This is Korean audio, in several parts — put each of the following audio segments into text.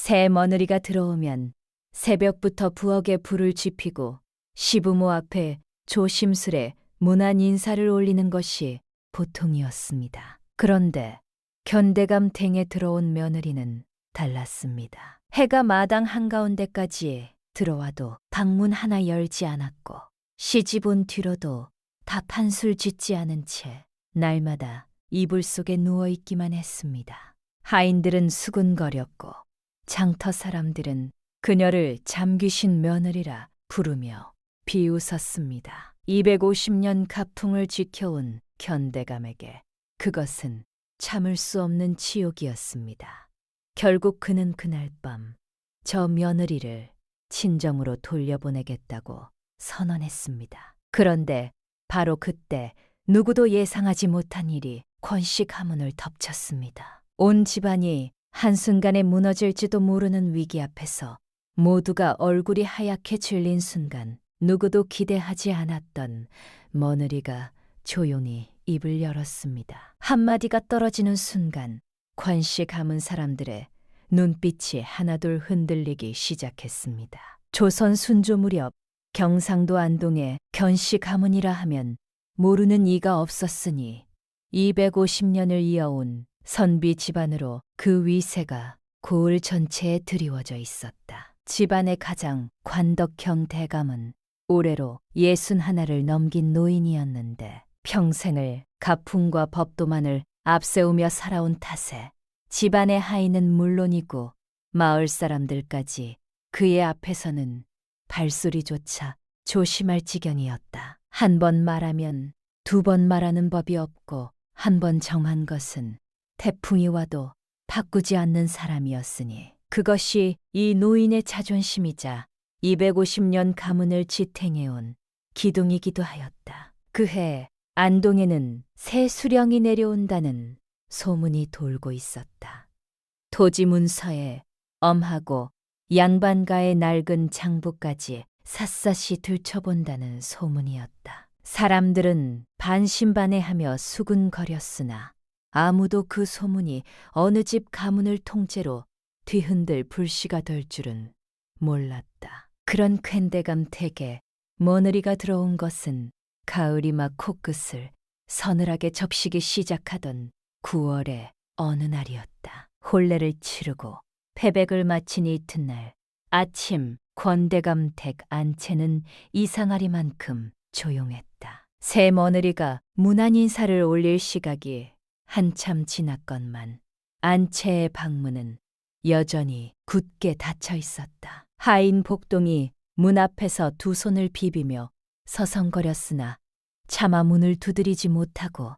새 며느리가 들어오면 새벽부터 부엌에 불을 지피고 시부모 앞에 조심스레 문안 인사를 올리는 것이 보통이었습니다. 그런데 견대감 댁에 들어온 며느리는 달랐습니다. 해가 마당 한가운데까지 들어와도 방문 하나 열지 않았고 시집 온 뒤로도 답 한술 짓지 않은 채 날마다 이불 속에 누워있기만 했습니다. 하인들은 수군거렸고 장터 사람들은 그녀를 잠귀신 며느리라 부르며 비웃었습니다. 250년 가풍을 지켜온 견대감에게 그것은 참을 수 없는 치욕이었습니다. 결국 그는 그날 밤 저 며느리를 친정으로 돌려보내겠다고 선언했습니다. 그런데 바로 그때 누구도 예상하지 못한 일이 권씨 가문을 덮쳤습니다. 온 집안이 한순간에 무너질지도 모르는 위기 앞에서 모두가 얼굴이 하얗게 질린 순간 누구도 기대하지 않았던 며느리가 조용히 입을 열었습니다. 한마디가 떨어지는 순간 권씨 가문 사람들의 눈빛이 하나둘 흔들리기 시작했습니다. 조선 순조 무렵 경상도 안동에 견씨 가문이라 하면 모르는 이가 없었으니 250년을 이어온 선비 집안으로 그 위세가 고을 전체에 드리워져 있었다. 집안의 가장 관덕형 대감은 올해로 61을 넘긴 노인이었는데 평생을 가풍과 법도만을 앞세우며 살아온 탓에 집안의 하인은 물론이고 마을 사람들까지 그의 앞에서는 발소리조차 조심할 지경이었다. 한 번 말하면 두 번 말하는 법이 없고 한 번 정한 것은 태풍이 와도 바꾸지 않는 사람이었으니 그것이 이 노인의 자존심이자 250년 가문을 지탱해온 기둥이기도 하였다. 그해 안동에는 새 수령이 내려온다는 소문이 돌고 있었다. 토지 문서에 엄하고 양반가의 낡은 장부까지 샅샅이 들춰본다는 소문이었다. 사람들은 반신반의하며 수군거렸으나 아무도 그 소문이 어느 집 가문을 통째로 뒤흔들 불씨가 될 줄은 몰랐다. 그런 쾌대감 댁에 며느리가 들어온 것은 가을이 막 코끝을 서늘하게 접시기 시작하던 9월의 어느 날이었다. 혼례를 치르고 패백을 마친 이튿날 아침 권대감 댁 안채는 이상하리만큼 조용했다. 새 며느리가 문안 인사를 올릴 시각이 한참 지났건만 안채의 방문은 여전히 굳게 닫혀 있었다. 하인 복동이 문 앞에서 두 손을 비비며 서성거렸으나 차마 문을 두드리지 못하고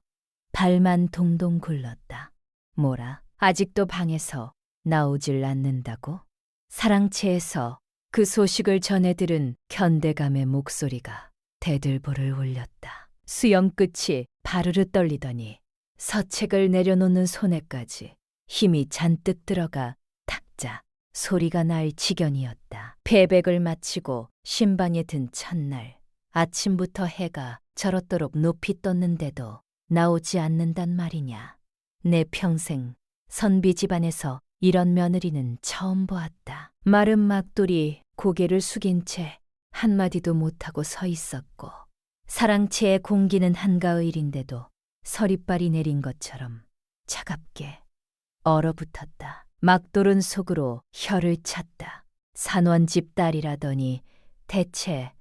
발만 동동 굴렀다. 뭐라? 아직도 방에서 나오질 않는다고? 사랑채에서 그 소식을 전해 들은 견대감의 목소리가 대들보를 울렸다. 수염 끝이 바르르 떨리더니 서책을 내려놓는 손에까지 힘이 잔뜩 들어가 탁자 소리가 날 지경이었다. 패백을 마치고 신방에 든 첫날 아침부터 해가 저렇도록 높이 떴는데도 나오지 않는단 말이냐. 내 평생 선비 집안에서 이런 며느리는 처음 보았다. 마른 막돌이 고개를 숙인 채 한마디도 못하고 서 있었고 사랑채의 공기는 한가을인데도 서리발이 내린 것처럼 차갑게 얼어붙었다. 막돌은 속으로 혀를 찼다. 산원집 딸이라더니 대체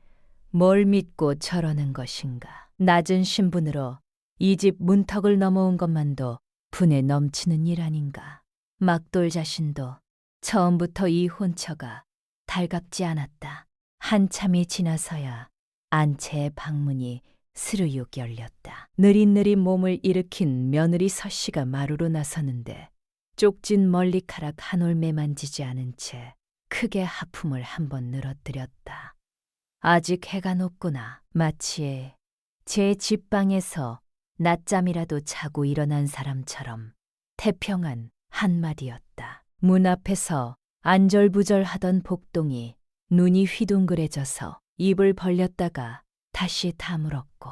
뭘 믿고 저러는 것인가. 낮은 신분으로 이 집 문턱을 넘어온 것만도 분에 넘치는 일 아닌가. 막돌 자신도 처음부터 이 혼처가 달갑지 않았다. 한참이 지나서야 안채의 방문이 스르륵 열렸다. 느릿느릿 몸을 일으킨 며느리 서씨가 마루로 나서는데 쪽진 멀리카락 한 올매 만지지 않은 채 크게 하품을 한번 늘어뜨렸다. 아직 해가 높구나. 마치 제 집방에서 낮잠이라도 자고 일어난 사람처럼 태평한 한마디였다. 문 앞에서 안절부절하던 복동이 눈이 휘둥그레져서 입을 벌렸다가 다시 다물었고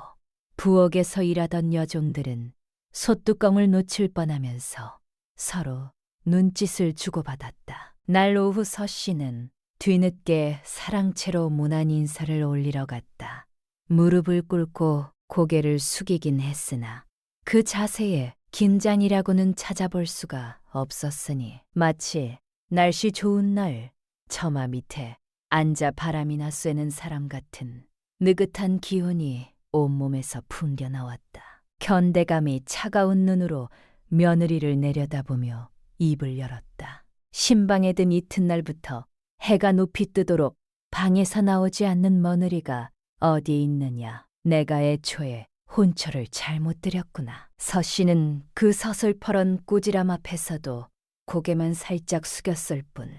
부엌에서 일하던 여종들은 솥뚜껑을 놓칠 뻔하면서 서로 눈짓을 주고받았다. 날 오후 서 씨는 뒤늦게 사랑채로 무난 인사를 올리러 갔다. 무릎을 꿇고 고개를 숙이긴 했으나 그 자세에 긴장이라고는 찾아볼 수가 없었으니 마치 날씨 좋은 날 처마 밑에 앉아 바람이나 쐬는 사람 같은 느긋한 기운이 온몸에서 풍겨나왔다. 견대감이 차가운 눈으로 며느리를 내려다보며 입을 열었다. 신방에 든 이튿날부터 해가 높이 뜨도록 방에서 나오지 않는 며느리가 어디 있느냐. 내가 애초에 혼처를 잘못 들였구나. 서 씨는 그 서슬퍼런 꾸지람 앞에서도 고개만 살짝 숙였을 뿐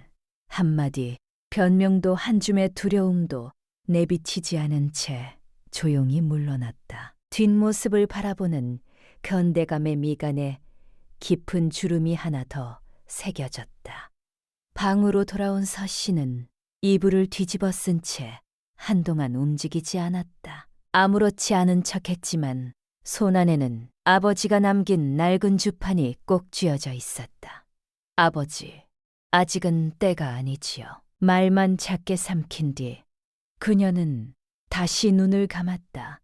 한마디 변명도 한 줌의 두려움도 내비치지 않은 채 조용히 물러났다. 뒷모습을 바라보는 견대감의 미간에 깊은 주름이 하나 더 새겨졌다. 방으로 돌아온 서 씨는 이불을 뒤집어 쓴 채 한동안 움직이지 않았다. 아무렇지 않은 척했지만 손 안에는 아버지가 남긴 낡은 주판이 꼭 쥐어져 있었다. 아버지, 아직은 때가 아니지요. 말만 작게 삼킨 뒤 그녀는 다시 눈을 감았다.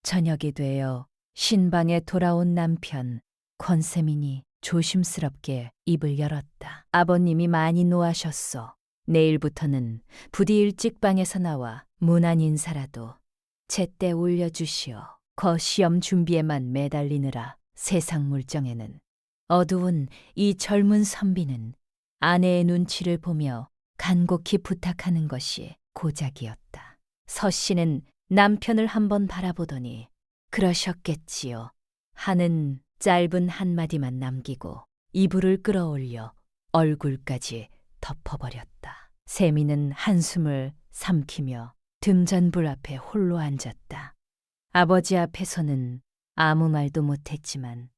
저녁이 되어 신방에 돌아온 남편 권세민이 조심스럽게 입을 열었다. 아버님이 많이 노하셨소. 내일부터는 부디 일찍 방에서 나와 무난 인사라도 제때 올려주시오. 거시험 준비에만 매달리느라 세상 물정에는 어두운 이 젊은 선비는 아내의 눈치를 보며 간곡히 부탁하는 것이 고작이었다. 서 씨는 남편을 한번 바라보더니 그러셨겠지요 하는 짧은 한마디만 남기고 이불을 끌어올려 얼굴까지 덮어버렸다. 세미는 한숨을 삼키며 등잔불 앞에 홀로 앉았다. 아버지 앞에서는 아무 말도 못했지만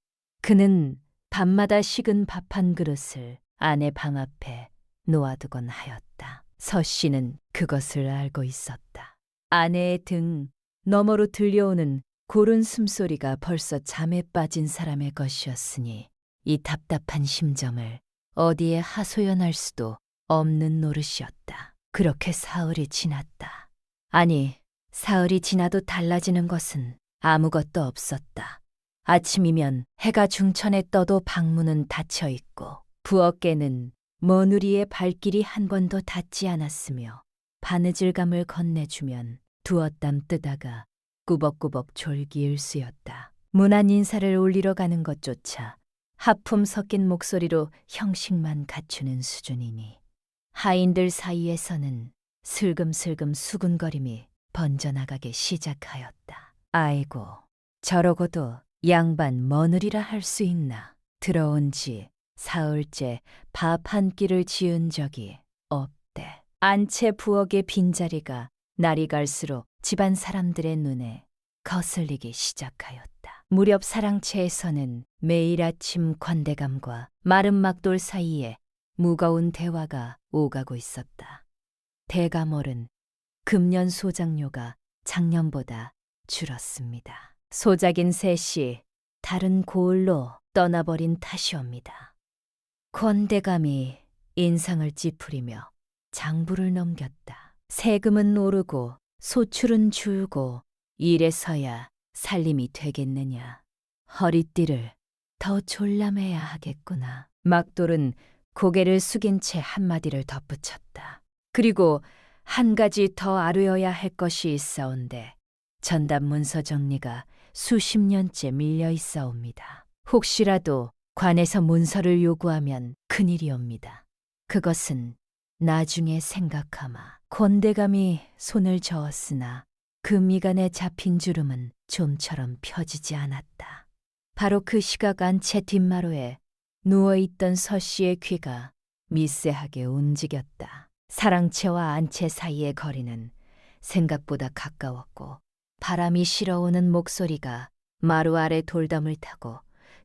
그는 밤마다 식은 밥 한 그릇을 아내 방 앞에 놓아두곤 하였다. 서 씨는 그것을 알고 있었다. 아내의 등 너머로 들려오는 고른 숨소리가 벌써 잠에 빠진 사람의 것이었으니 이 답답한 심정을 어디에 하소연할 수도 없는 노릇이었다. 그렇게 사흘이 지났다. 아니, 사흘이 지나도 달라지는 것은 아무것도 없었다. 아침이면 해가 중천에 떠도 방문은 닫혀 있고 부엌에는 머누리의 발길이 한 번도 닿지 않았으며 바느질감을 건네주면 두어땀 뜨다가 꾸벅꾸벅 졸기일쑤였다. 무난 인사를 올리러 가는 것조차 하품 섞인 목소리로 형식만 갖추는 수준이니 하인들 사이에서는 슬금슬금 수군거림이 번져나가기 시작하였다. 아이고, 저러고도 양반 머느리라 할 수 있나. 들어온 지 사흘째 밥 한 끼를 지은 적이 없대. 안채 부엌의 빈자리가 날이 갈수록 집안 사람들의 눈에 거슬리기 시작하였다. 무렵 사랑채에서는 매일 아침 관대감과 마른 막돌 사이에 무거운 대화가 오가고 있었다. 대가몰은 금년 소작료가 작년보다 줄었습니다. 소작인 셋이 다른 고을로 떠나버린 탓이옵니다. 권대감이 인상을 찌푸리며 장부를 넘겼다. 세금은 오르고 소출은 줄고 이래서야 살림이 되겠느냐. 허리띠를 더 졸라매야 하겠구나. 막돌은 고개를 숙인 채 한마디를 덧붙였다. 그리고 한 가지 더 아뢰어야 할 것이 있사온데 전담 문서 정리가 수십 년째 밀려 있사옵니다. 혹시라도 관에서 문서를 요구하면 큰일이옵니다. 그것은 나중에 생각하마. 권대감이 손을 저었으나 그 미간에 잡힌 주름은 좀처럼 펴지지 않았다. 바로 그 시각 안채 뒷마루에 누워있던 서 씨의 귀가 미세하게 움직였다. 사랑채와 안채 사이의 거리는 생각보다 가까웠고 바람이 실어오는 목소리가 마루 아래 돌담을 타고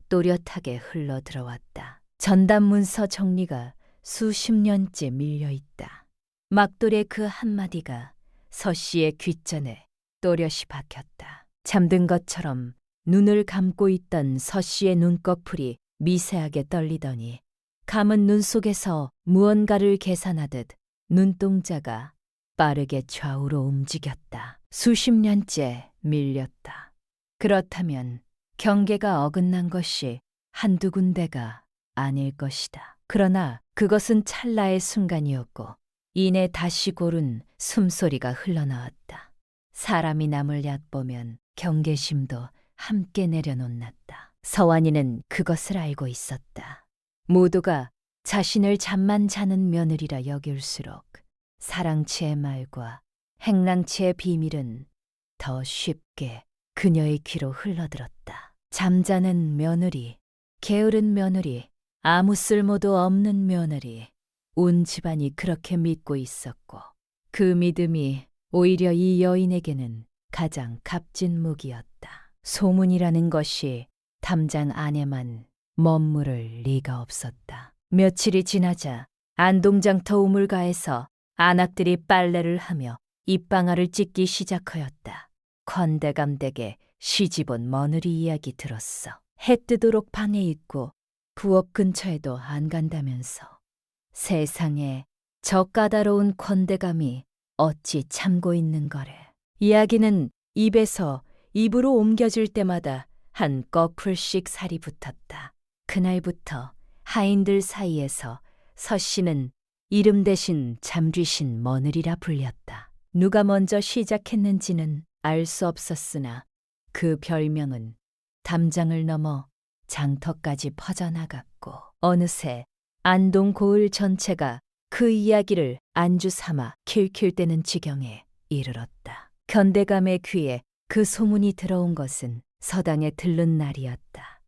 또렷하게 흘러 들어왔다. 전담 문서 정리가 수십 년째 밀려있다. 막돌의 그 한마디가 서 씨의 귓전에 또렷이 박혔다. 잠든 것처럼 눈을 감고 있던 서 씨의 눈꺼풀이 미세하게 떨리더니 감은 눈 속에서 무언가를 계산하듯 눈동자가 빠르게 좌우로 움직였다. 수십 년째 밀렸다. 그렇다면 경계가 어긋난 것이 한두 군데가 아닐 것이다. 그러나 그것은 찰나의 순간이었고 이내 다시 고른 숨소리가 흘러나왔다. 사람이 남을 얕보면 경계심도 함께 내려놓는다. 서완이는 그것을 알고 있었다. 모두가 자신을 잠만 자는 며느리라 여길수록 사랑치의 말과 행랑치의 비밀은 더 쉽게 그녀의 귀로 흘러들었다. 잠자는 며느리, 게으른 며느리, 아무 쓸모도 없는 며느리, 온 집안이 그렇게 믿고 있었고 그 믿음이 오히려 이 여인에게는 가장 값진 무기였다. 소문이라는 것이 담장 안에만 머무를 리가 없었다. 며칠이 지나자 안동장터 우물가에서 안악들이 빨래를 하며 입방아를 찢기 시작하였다. 건대감댁에 시집온 며느리 이야기 들었어. 해 뜨도록 방에 있고 부엌 근처에도 안 간다면서. 세상에 저 까다로운 건대감이 어찌 참고 있는 거래. 이야기는 입에서 입으로 옮겨질 때마다 한 꺼풀씩 살이 붙었다. 그날부터 하인들 사이에서 서씨는 이름 대신 잠쥐신 며느리라 불렸다. 누가 먼저 시작했는지는 알 수 없었으나 그 별명은 담장을 넘어 장터까지 퍼져나갔고 어느새 안동 고을 전체가 그 이야기를 안주 삼아 킬킬대는 지경에 이르렀다. 견대감의 귀에 그 소문이 들어온 것은 서당에 들른 날이었다.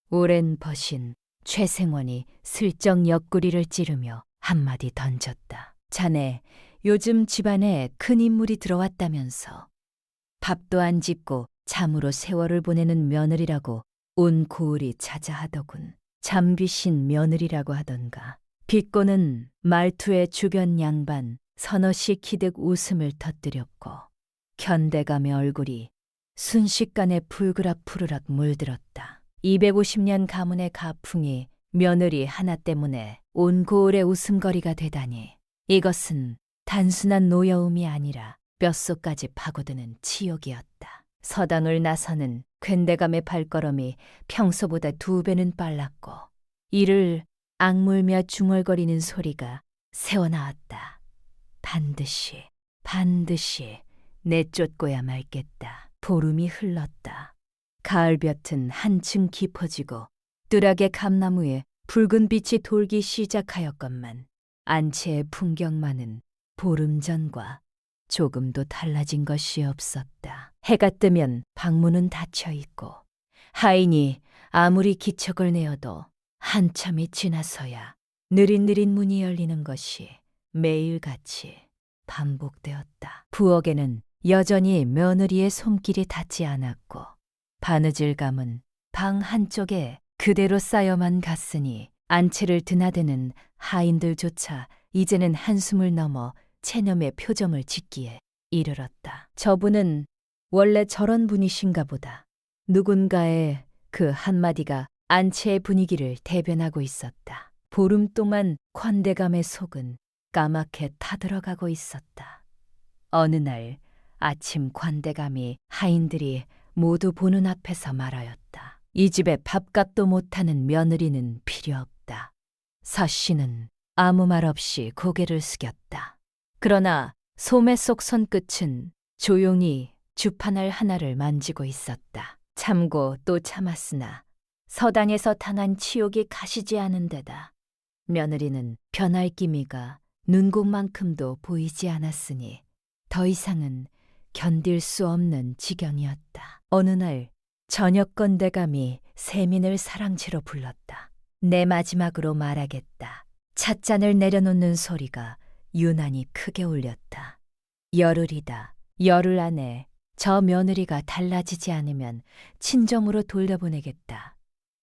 오랜 벗인 최생원이 슬쩍 옆구리를 찌르며 한마디 던졌다. 자네 요즘 집안에 큰 인물이 들어왔다면서. 밥도 안 짓고 잠으로 세월을 보내는 며느리라고 온 고을이 자자하더군. 잠귀신 며느리라고 하던가. 비꼬는 말투의 주변 양반 서너시 기득 웃음을 터뜨렸고 견대감의 얼굴이 순식간에 풀그락푸르락 물들었다. 250년 가문의 가풍이 며느리 하나 때문에 온 고을의 웃음거리가 되다니 이것은 단순한 노여움이 아니라 뼛속까지 파고드는 치욕이었다. 서당을 나서는 괜대감의 발걸음이 평소보다 2배는 빨랐고 이를 악물며 중얼거리는 소리가 새어나왔다. 반드시 내쫓고야 말겠다. 보름이 흘렀다. 가을볕은 한층 깊어지고 뚜락의 감나무에 붉은 빛이 돌기 시작하였건만 안채의 풍경만은 보름 전과 조금도 달라진 것이 없었다. 해가 뜨면 방문은 닫혀 있고 하인이 아무리 기척을 내어도 한참이 지나서야 느릿느릿 문이 열리는 것이 매일같이 반복되었다. 부엌에는 여전히 며느리의 손길이 닿지 않았고 바느질감은 방 한쪽에 그대로 쌓여만 갔으니 안채를 드나드는 하인들조차 이제는 한숨을 넘어 체념의 표정을 짓기에 이르렀다. 저분은 원래 저런 분이신가 보다. 누군가의 그 한마디가 안채의 분위기를 대변하고 있었다. 보름 동안 관대감의 속은 까맣게 타들어가고 있었다. 어느 날 아침 관대감이 하인들이 모두 보는 앞에서 말하였다. 이 집에 밥값도 못하는 며느리는 필요 없다. 서씨는 아무 말 없이 고개를 숙였다. 그러나 소매 속 손끝은 조용히 주판알 하나를 만지고 있었다. 참고 또 참았으나 서당에서 당한 치욕이 가시지 않은 데다 며느리는 변할 기미가 눈곱만큼도 보이지 않았으니 더 이상은 견딜 수 없는 지경이었다. 어느 날 저녁 건대감이 세민을 사랑채로 불렀다. 내 마지막으로 말하겠다. 찻잔을 내려놓는 소리가 유난히 크게 울렸다. 열흘이다. 열흘 안에 저 며느리가 달라지지 않으면 친정으로 돌려보내겠다.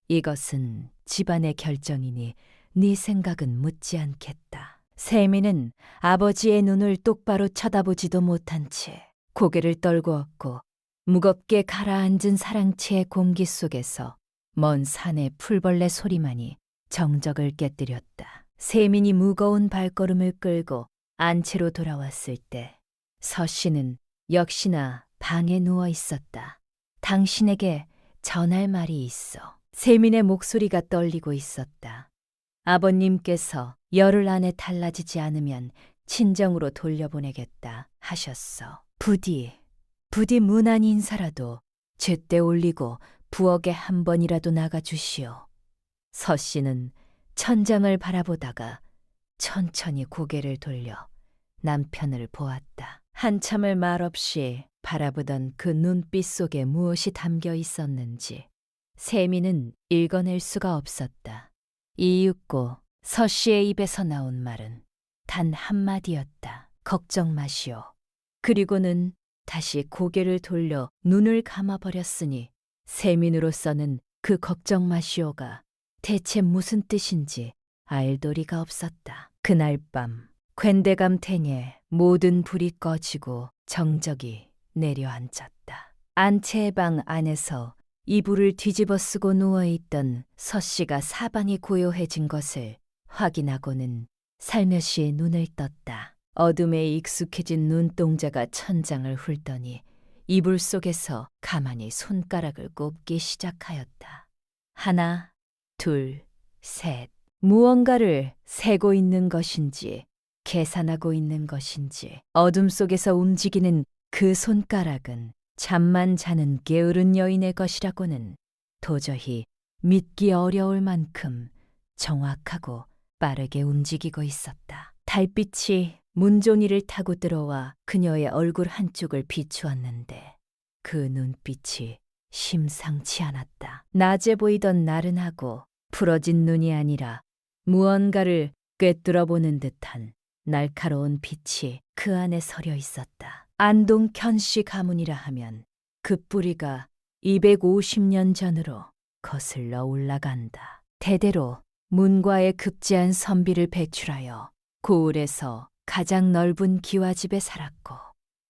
이것은 집안의 결정이니 네 생각은 묻지 않겠다. 세민은 아버지의 눈을 똑바로 쳐다보지도 못한 채 고개를 떨구었고 무겁게 가라앉은 사랑채의 공기 속에서 먼 산의 풀벌레 소리만이 정적을 깨뜨렸다. 세민이 무거운 발걸음을 끌고 안채로 돌아왔을 때 서씨는 역시나 방에 누워 있었다. 당신에게 전할 말이 있어. 세민의 목소리가 떨리고 있었다. 아버님께서 열흘 안에 달라지지 않으면 친정으로 돌려보내겠다 하셨어. 부디 무난 인사라도 제때 올리고 부엌에 한 번이라도 나가 주시오. 서씨는 천장을 바라보다가 천천히 고개를 돌려 남편을 보았다. 한참을 말없이 바라보던 그 눈빛 속에 무엇이 담겨 있었는지 세미는 읽어낼 수가 없었다. 이윽고 서씨의 입에서 나온 말은 단 한마디였다. 걱정 마시오. 그리고는 다시 고개를 돌려 눈을 감아버렸으니 세민으로서는 그 걱정 마시오가 대체 무슨 뜻인지 알 도리가 없었다. 그날 밤 괜대감탱에 모든 불이 꺼지고 정적이 내려앉았다. 안채의 방 안에서 이불을 뒤집어 쓰고 누워있던 서씨가 사방이 고요해진 것을 확인하고는 살며시 눈을 떴다. 어둠에 익숙해진 눈동자가 천장을 훑더니 이불 속에서 가만히 손가락을 꼽기 시작하였다. 하나, 둘, 셋. 무언가를 세고 있는 것인지 계산하고 있는 것인지 어둠 속에서 움직이는 그 손가락은 잠만 자는 게으른 여인의 것이라고는 도저히 믿기 어려울 만큼 정확하고 빠르게 움직이고 있었다. 달빛이 문종이를 타고 들어와 그녀의 얼굴 한쪽을 비추었는데 그 눈빛이 심상치 않았다. 낮에 보이던 나른하고 풀어진 눈이 아니라 무언가를 꿰뚫어보는 듯한 날카로운 빛이 그 안에 서려 있었다. 안동 견씨 가문이라 하면 그 뿌리가 250년 전으로 거슬러 올라간다. 대대로 문과의 급제한 선비를 배출하여 고을에서 가장 넓은 기와집에 살았고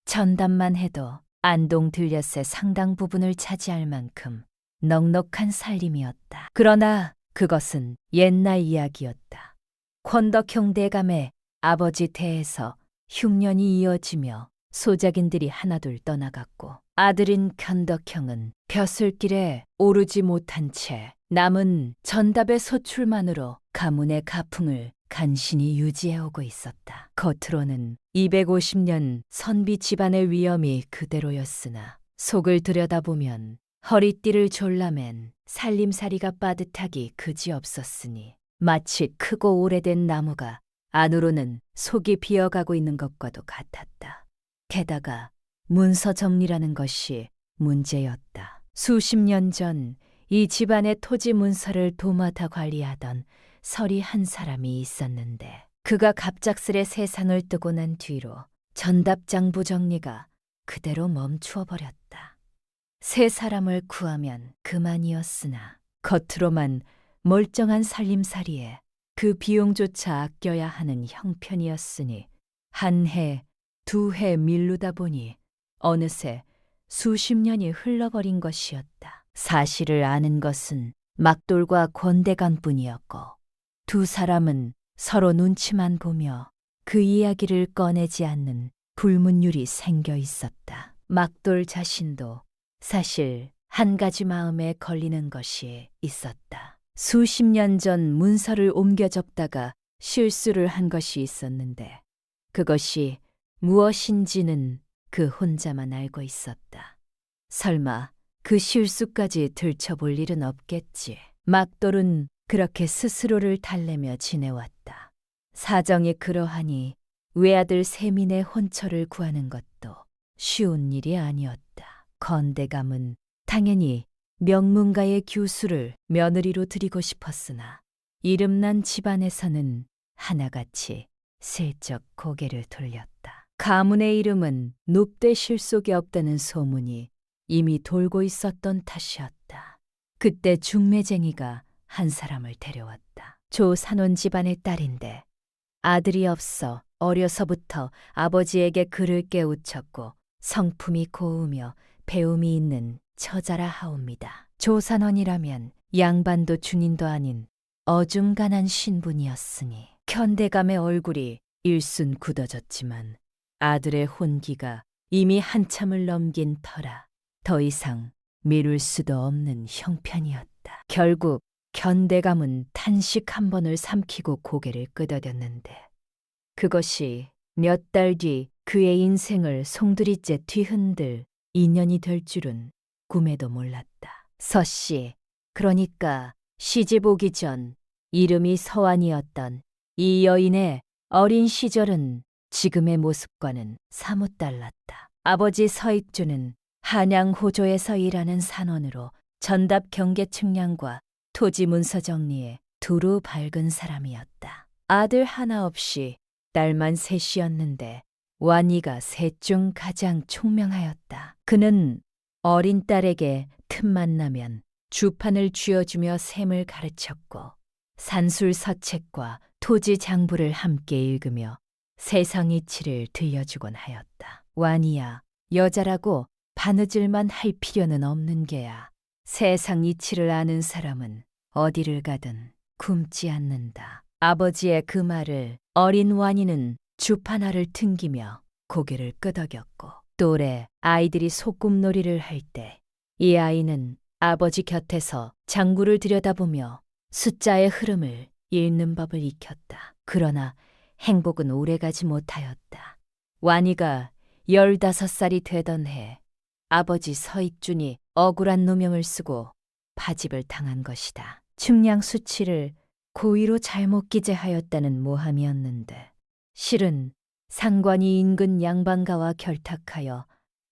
전담만 해도 안동 들녘의 상당 부분을 차지할 만큼 넉넉한 살림이었다. 그러나 그것은 옛날 이야기였다. 권덕형 대감의 아버지 태에서 흉년이 이어지며 소작인들이 하나둘 떠나갔고 아들인 견덕형은 벼슬길에 오르지 못한 채 남은 전답의 소출만으로 가문의 가풍을 간신히 유지해오고 있었다. 겉으로는 250년 선비 집안의 위엄이 그대로였으나 속을 들여다보면 허리띠를 졸라맨 살림살이가 빠듯하기 그지없었으니 마치 크고 오래된 나무가 안으로는 속이 비어가고 있는 것과도 같았다. 게다가 문서 정리라는 것이 문제였다. 수십 년 전 이 집안의 토지 문서를 도맡아 관리하던 설이 한 사람이 있었는데 그가 갑작스레 세상을 뜨고 난 뒤로 전답장부 정리가 그대로 멈추어 버렸다. 새 사람을 구하면 그만이었으나 겉으로만 멀쩡한 살림살이에 그 비용조차 아껴야 하는 형편이었으니 한 해, 두 해 밀르다 보니 어느새 수십 년이 흘러버린 것이었다. 사실을 아는 것은 막돌과 권대감뿐이었고 두 사람은 서로 눈치만 보며 그 이야기를 꺼내지 않는 불문율이 생겨 있었다. 막돌 자신도 사실 한 가지 마음에 걸리는 것이 있었다. 수십 년 전 문서를 옮겨 접다가 실수를 한 것이 있었는데 그것이 무엇인지는 그 혼자만 알고 있었다. 설마 그 실수까지 들춰볼 일은 없겠지. 막돌은 그렇게 스스로를 달래며 지내왔다. 사정이 그러하니 외아들 세민의 혼처를 구하는 것도 쉬운 일이 아니었다. 건대감은 당연히 명문가의 교수를 며느리로 드리고 싶었으나 이름난 집안에서는 하나같이 슬쩍 고개를 돌렸다. 가문의 이름은 높되 실속이 없다는 소문이 이미 돌고 있었던 탓이었다. 그때 중매쟁이가 한 사람을 데려왔다. 조산원 집안의 딸인데 아들이 없어 어려서부터 아버지에게 글을 깨우쳤고 성품이 고우며 배움이 있는 처자라 하옵니다. 조산원이라면 양반도 중인도 아닌 어중간한 신분이었으니 견대감의 얼굴이 일순 굳어졌지만 아들의 혼기가 이미 한참을 넘긴 터라 더 이상 미룰 수도 없는 형편이었다. 결국 견대감은 탄식 한 번을 삼키고 고개를 끄덕였는데 그것이 몇 달 뒤 그의 인생을 송두리째 뒤흔들 인연이 될 줄은 꿈에도 몰랐다. 서씨, 그러니까 시집 오기 전 이름이 서안이었던 이 여인의 어린 시절은 지금의 모습과는 사뭇 달랐다. 아버지 서익주는 한양 호조에서 일하는 산원으로 전답 경계 측량과 토지 문서 정리에 두루 밝은 사람이었다. 아들 하나 없이 딸만 셋이었는데 완이가 셋 중 가장 총명하였다. 그는 어린 딸에게 틈만 나면 주판을 쥐어주며 셈을 가르쳤고 산술서책과 토지 장부를 함께 읽으며 세상 이치를 들려주곤 하였다. 완이야, 여자라고 바느질만 할 필요는 없는 게야. 세상 이치를 아는 사람은 어디를 가든 굶지 않는다. 아버지의 그 말을 어린 완이는 주판알을 튕기며 고개를 끄덕였고 또래 아이들이 소꿉놀이를 할 때 이 아이는 아버지 곁에서 장구를 들여다보며 숫자의 흐름을 읽는 법을 익혔다. 그러나 행복은 오래가지 못하였다. 완이가 15살이 되던 해 아버지 서익준이 억울한 누명을 쓰고 파집을 당한 것이다. 측량 수치를 고의로 잘못 기재하였다는 모함이었는데 실은 상관이 인근 양반가와 결탁하여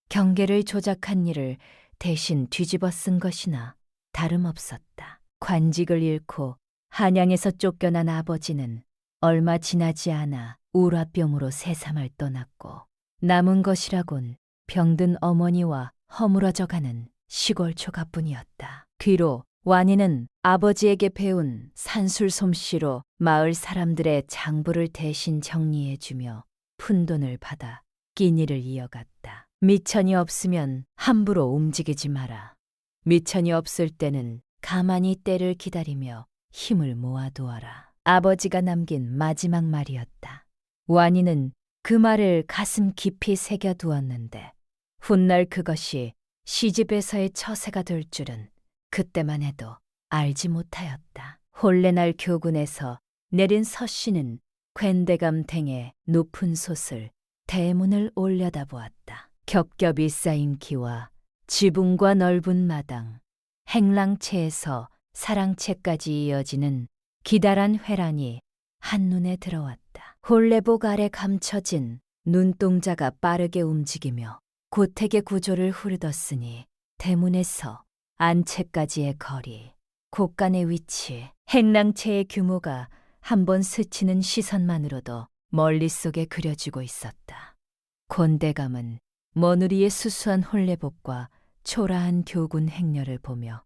경계를 조작한 일을 대신 뒤집어 쓴 것이나 다름없었다. 관직을 잃고 한양에서 쫓겨난 아버지는 얼마 지나지 않아 우라병으로 세상을 떠났고 남은 것이라곤 병든 어머니와 허물어져가는 시골 조카뿐이었다. 뒤로 완이는 아버지에게 배운 산술 솜씨로 마을 사람들의 장부를 대신 정리해주며 푼돈을 받아 끼니를 이어갔다. 미천이 없으면 함부로 움직이지 마라. 미천이 없을 때는 가만히 때를 기다리며 힘을 모아두어라. 아버지가 남긴 마지막 말이었다. 완이는 그 말을 가슴 깊이 새겨두었는데 훗날 그것이 시집에서의 처세가 될 줄은 그때만 해도 알지 못하였다. 혼례날 교군에서 내린 서씨는 괜대감 댕의 높은 솥을 대문을 올려다보았다. 겹겹이 쌓인 기와 지붕과 넓은 마당, 행랑채에서 사랑채까지 이어지는 기다란 회란이 한눈에 들어왔다. 혼례복 아래 감춰진 눈동자가 빠르게 움직이며 고택의 구조를 후르뒀으니 대문에서 안채까지의 거리, 곳간의 위치, 행랑채의 규모가 한번 스치는 시선만으로도 멀릿속에 그려지고 있었다. 곤대감은 머누리의 수수한 혼례복과 초라한 교군 행렬을 보며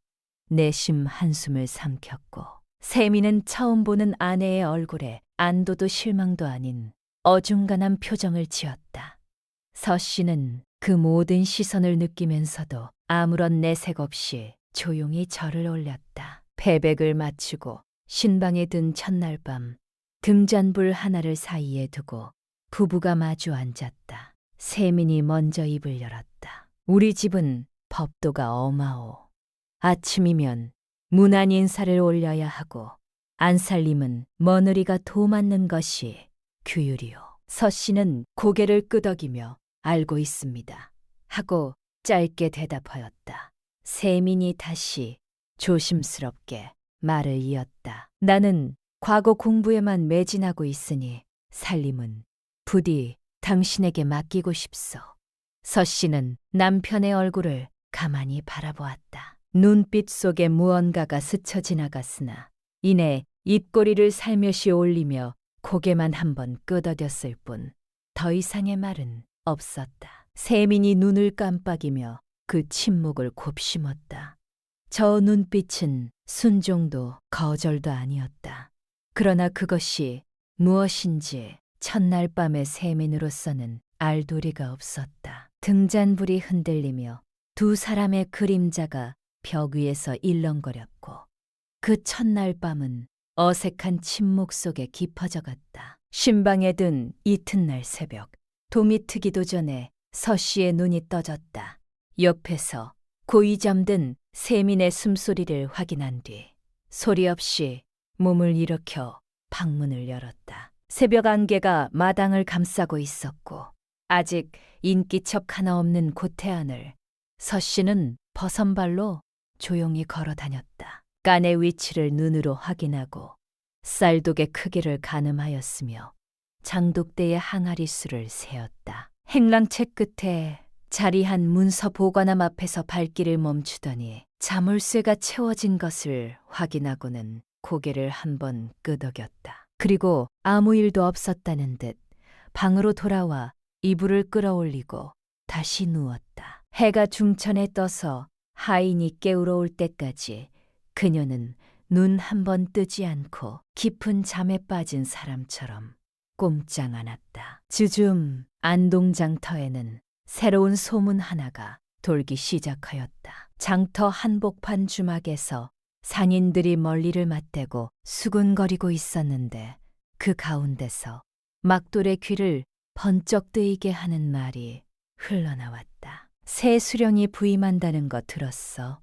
내심 한숨을 삼켰고 세미는 처음 보는 아내의 얼굴에 안도도 실망도 아닌 어중간한 표정을 지었다. 서씨는 그 모든 시선을 느끼면서도 아무런 내색 없이 조용히 절을 올렸다. 패백을 마치고 신방에 든 첫날 밤 등잔불 하나를 사이에 두고 부부가 마주 앉았다. 세민이 먼저 입을 열었다. 우리 집은 법도가 엄하오. 아침이면 문안 인사를 올려야 하고 안살림은 며느리가 도 맞는 것이 규율이오. 서씨는 고개를 끄덕이며 알고 있습니다 하고 짧게 대답하였다. 세민이 다시 조심스럽게 말을 이었다. 나는 과거 공부에만 매진하고 있으니 살림은 부디 당신에게 맡기고 싶소. 서씨는 남편의 얼굴을 가만히 바라보았다. 눈빛 속에 무언가가 스쳐 지나갔으나 이내 입꼬리를 살며시 올리며 고개만 한번 끄덕였을 뿐 더 이상의 말은 없었다. 세민이 눈을 깜빡이며 그 침묵을 곱씹었다. 저 눈빛은 순종도 거절도 아니었다. 그러나 그것이 무엇인지 첫날 밤의 세민으로서는 알 도리가 없었다. 등잔불이 흔들리며 두 사람의 그림자가 벽 위에서 일렁거렸고 그 첫날 밤은 어색한 침묵 속에 깊어져 갔다. 신방에 든 이튿날 새벽, 도미 트기도 전에 서 씨의 눈이 떠졌다. 옆에서 고이 잠든 세민의 숨소리를 확인한 뒤 소리 없이 몸을 일으켜 방문을 열었다. 새벽 안개가 마당을 감싸고 있었고 아직 인기척 하나 없는 고태안을 서 씨는 버선발로 조용히 걸어 다녔다. 깐의 위치를 눈으로 확인하고 쌀독의 크기를 가늠하였으며 장독대의 항아리 수를 세었다. 행랑채 끝에 자리한 문서 보관함 앞에서 발길을 멈추더니 자물쇠가 채워진 것을 확인하고는 고개를 한번 끄덕였다. 그리고 아무 일도 없었다는 듯 방으로 돌아와 이불을 끌어올리고 다시 누웠다. 해가 중천에 떠서 하인이 깨우러 올 때까지 그녀는 눈 한 번 뜨지 않고 깊은 잠에 빠진 사람처럼 꼼짝 않았다. 즈즘 안동장터에는 새로운 소문 하나가 돌기 시작하였다. 장터 한복판 주막에서 상인들이 멀리를 맞대고 수군거리고 있었는데 그 가운데서 막돌의 귀를 번쩍 뜨이게 하는 말이 흘러나왔다. 새 수령이 부임한다는 거 들었어?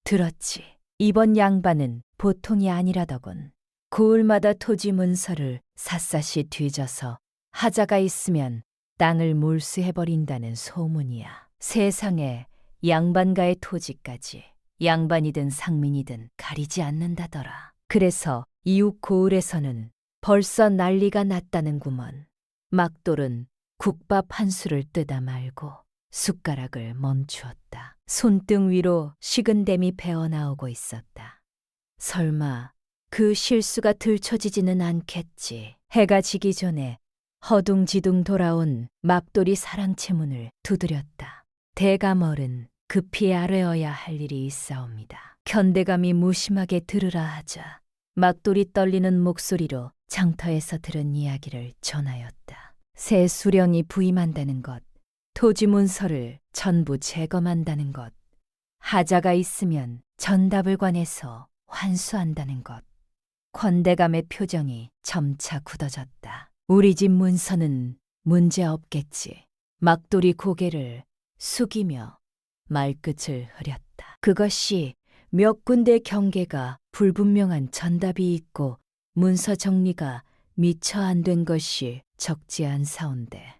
들었지. 이번 양반은 보통이 아니라더군. 고을마다 토지 문서를 샅샅이 뒤져서 하자가 있으면 땅을 몰수해버린다는 소문이야. 세상에 양반가의 토지까지 양반이든 상민이든 가리지 않는다더라. 그래서 이웃 고을에서는 벌써 난리가 났다는구먼. 막돌은 국밥 한 수를 뜨다 말고 숟가락을 멈추었다. 손등 위로 식은댐이 배어나오고 있었다. 설마 그 실수가 들춰지지는 않겠지. 해가 지기 전에 허둥지둥 돌아온 막돌이 사랑채 문을 두드렸다. 대감어른 급히 아뢰어야 할 일이 있사옵니다. 견대감이 무심하게 들으라 하자 막돌이 떨리는 목소리로 장터에서 들은 이야기를 전하였다. 새 수령이 부임한다는 것, 토지 문서를 전부 재검한다는 것, 하자가 있으면 전답을 관해서 환수한다는 것. 권대감의 표정이 점차 굳어졌다. 우리 집 문서는 문제 없겠지. 막돌이 고개를 숙이며 말끝을 흐렸다. 그것이 몇 군데 경계가 불분명한 전답이 있고 문서 정리가 미처 안 된 것이 적지 않사온데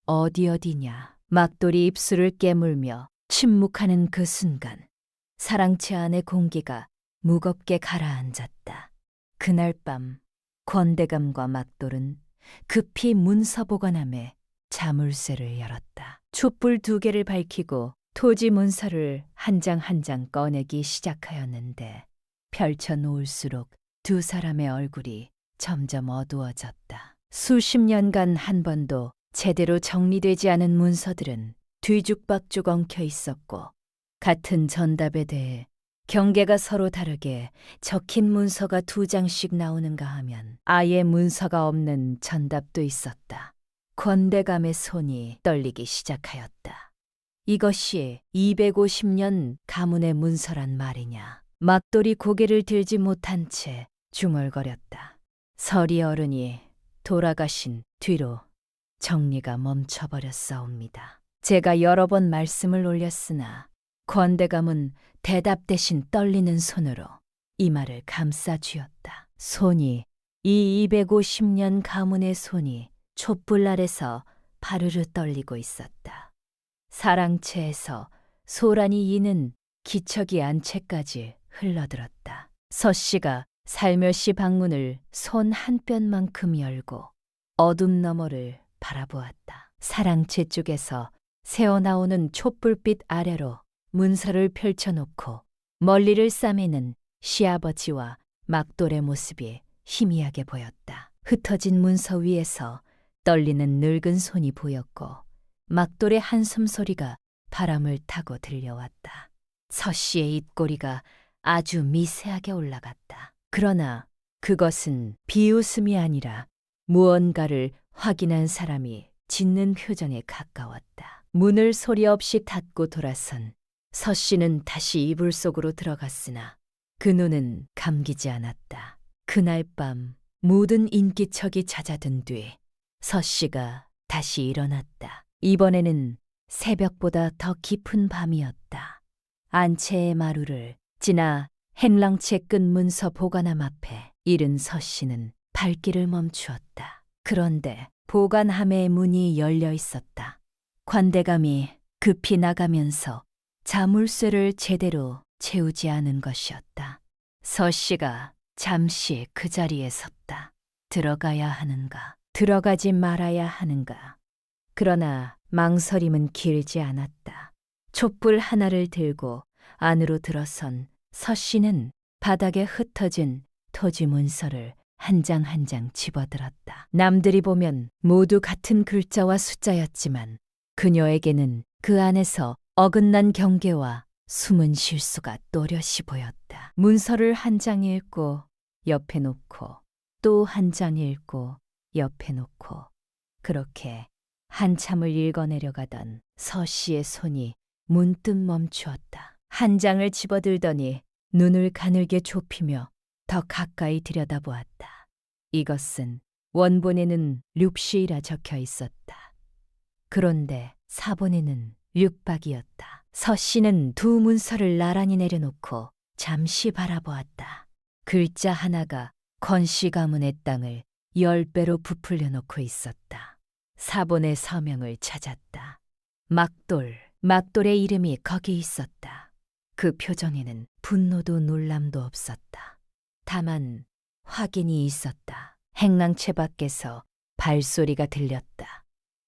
어디냐. 막돌이 입술을 깨물며 침묵하는 그 순간 사랑채 안의 공기가 무겁게 가라앉았다. 그날 밤 권대감과 막돌은 급히 문서 보관함에 자물쇠를 열었다. 촛불 2개를 밝히고 토지 문서를 한 장 한 장 꺼내기 시작하였는데 펼쳐 놓을수록 두 사람의 얼굴이 점점 어두워졌다. 수십 년간 한 번도 제대로 정리되지 않은 문서들은 뒤죽박죽 엉켜 있었고 같은 전답에 대해 경계가 서로 다르게 적힌 문서가 2장씩 나오는가 하면 아예 문서가 없는 전답도 있었다. 권대감의 손이 떨리기 시작하였다. 이것이 250년 가문의 문서란 말이냐. 막돌이 고개를 들지 못한 채 중얼거렸다. 서리 어른이 돌아가신 뒤로 정리가 멈춰버렸사옵니다. 제가 여러 번 말씀을 올렸으나 권대감은 대답 대신 떨리는 손으로 이 말을 감싸쥐었다. 손이, 이 250년 가문의 손이 촛불 아래서 바르르 떨리고 있었다. 사랑채에서 소란이 이는 기척이 안채까지 흘러들었다. 서 씨가 살며시 방문을 손 한 뼘만큼 열고 어둠 너머를 바라보았다. 사랑채 쪽에서 새어나오는 촛불빛 아래로 문서를 펼쳐놓고 멀리를 싸매는 시아버지와 막돌의 모습이 희미하게 보였다. 흩어진 문서 위에서 떨리는 늙은 손이 보였고 막돌의 한숨 소리가 바람을 타고 들려왔다. 서 씨의 입꼬리가 아주 미세하게 올라갔다. 그러나 그것은 비웃음이 아니라 무언가를 확인한 사람이 짓는 표정에 가까웠다. 문을 소리 없이 닫고 돌아선 서 씨는 다시 이불 속으로 들어갔으나 그 눈은 감기지 않았다. 그날 밤 모든 인기척이 잦아든 뒤 서씨가 다시 일어났다. 이번에는 새벽보다 더 깊은 밤이었다. 안채의 마루를 지나 행랑채 끝 문서 보관함 앞에 이른 서씨는 발길을 멈추었다. 그런데 보관함의 문이 열려 있었다. 관대감이 급히 나가면서 자물쇠를 제대로 채우지 않은 것이었다. 서씨가 잠시 그 자리에 섰다. 들어가야 하는가, 들어가지 말아야 하는가. 그러나 망설임은 길지 않았다. 촛불 하나를 들고 안으로 들어선 서씨는 바닥에 흩어진 토지 문서를 한 장 한 장 집어들었다. 남들이 보면 모두 같은 글자와 숫자였지만 그녀에게는 그 안에서 어긋난 경계와 숨은 실수가 또렷이 보였다. 문서를 한 장 읽고 옆에 놓고 또 한 장 읽고 옆에 놓고 그렇게 한참을 읽어내려가던 서씨의 손이 문득 멈추었다. 한 장을 집어들더니 눈을 가늘게 좁히며 더 가까이 들여다보았다. 이것은 원본에는 륙시이라 적혀 있었다. 그런데 사본에는 륙박이었다. 서씨는 두 문서를 나란히 내려놓고 잠시 바라보았다. 글자 하나가 건씨 가문의 땅을 10배로 부풀려 놓고 있었다. 사본의 서명을 찾았다. 막돌의 이름이 거기 있었다. 그 표정에는 분노도 놀람도 없었다. 다만 확인이 있었다. 행랑채 밖에서 발소리가 들렸다.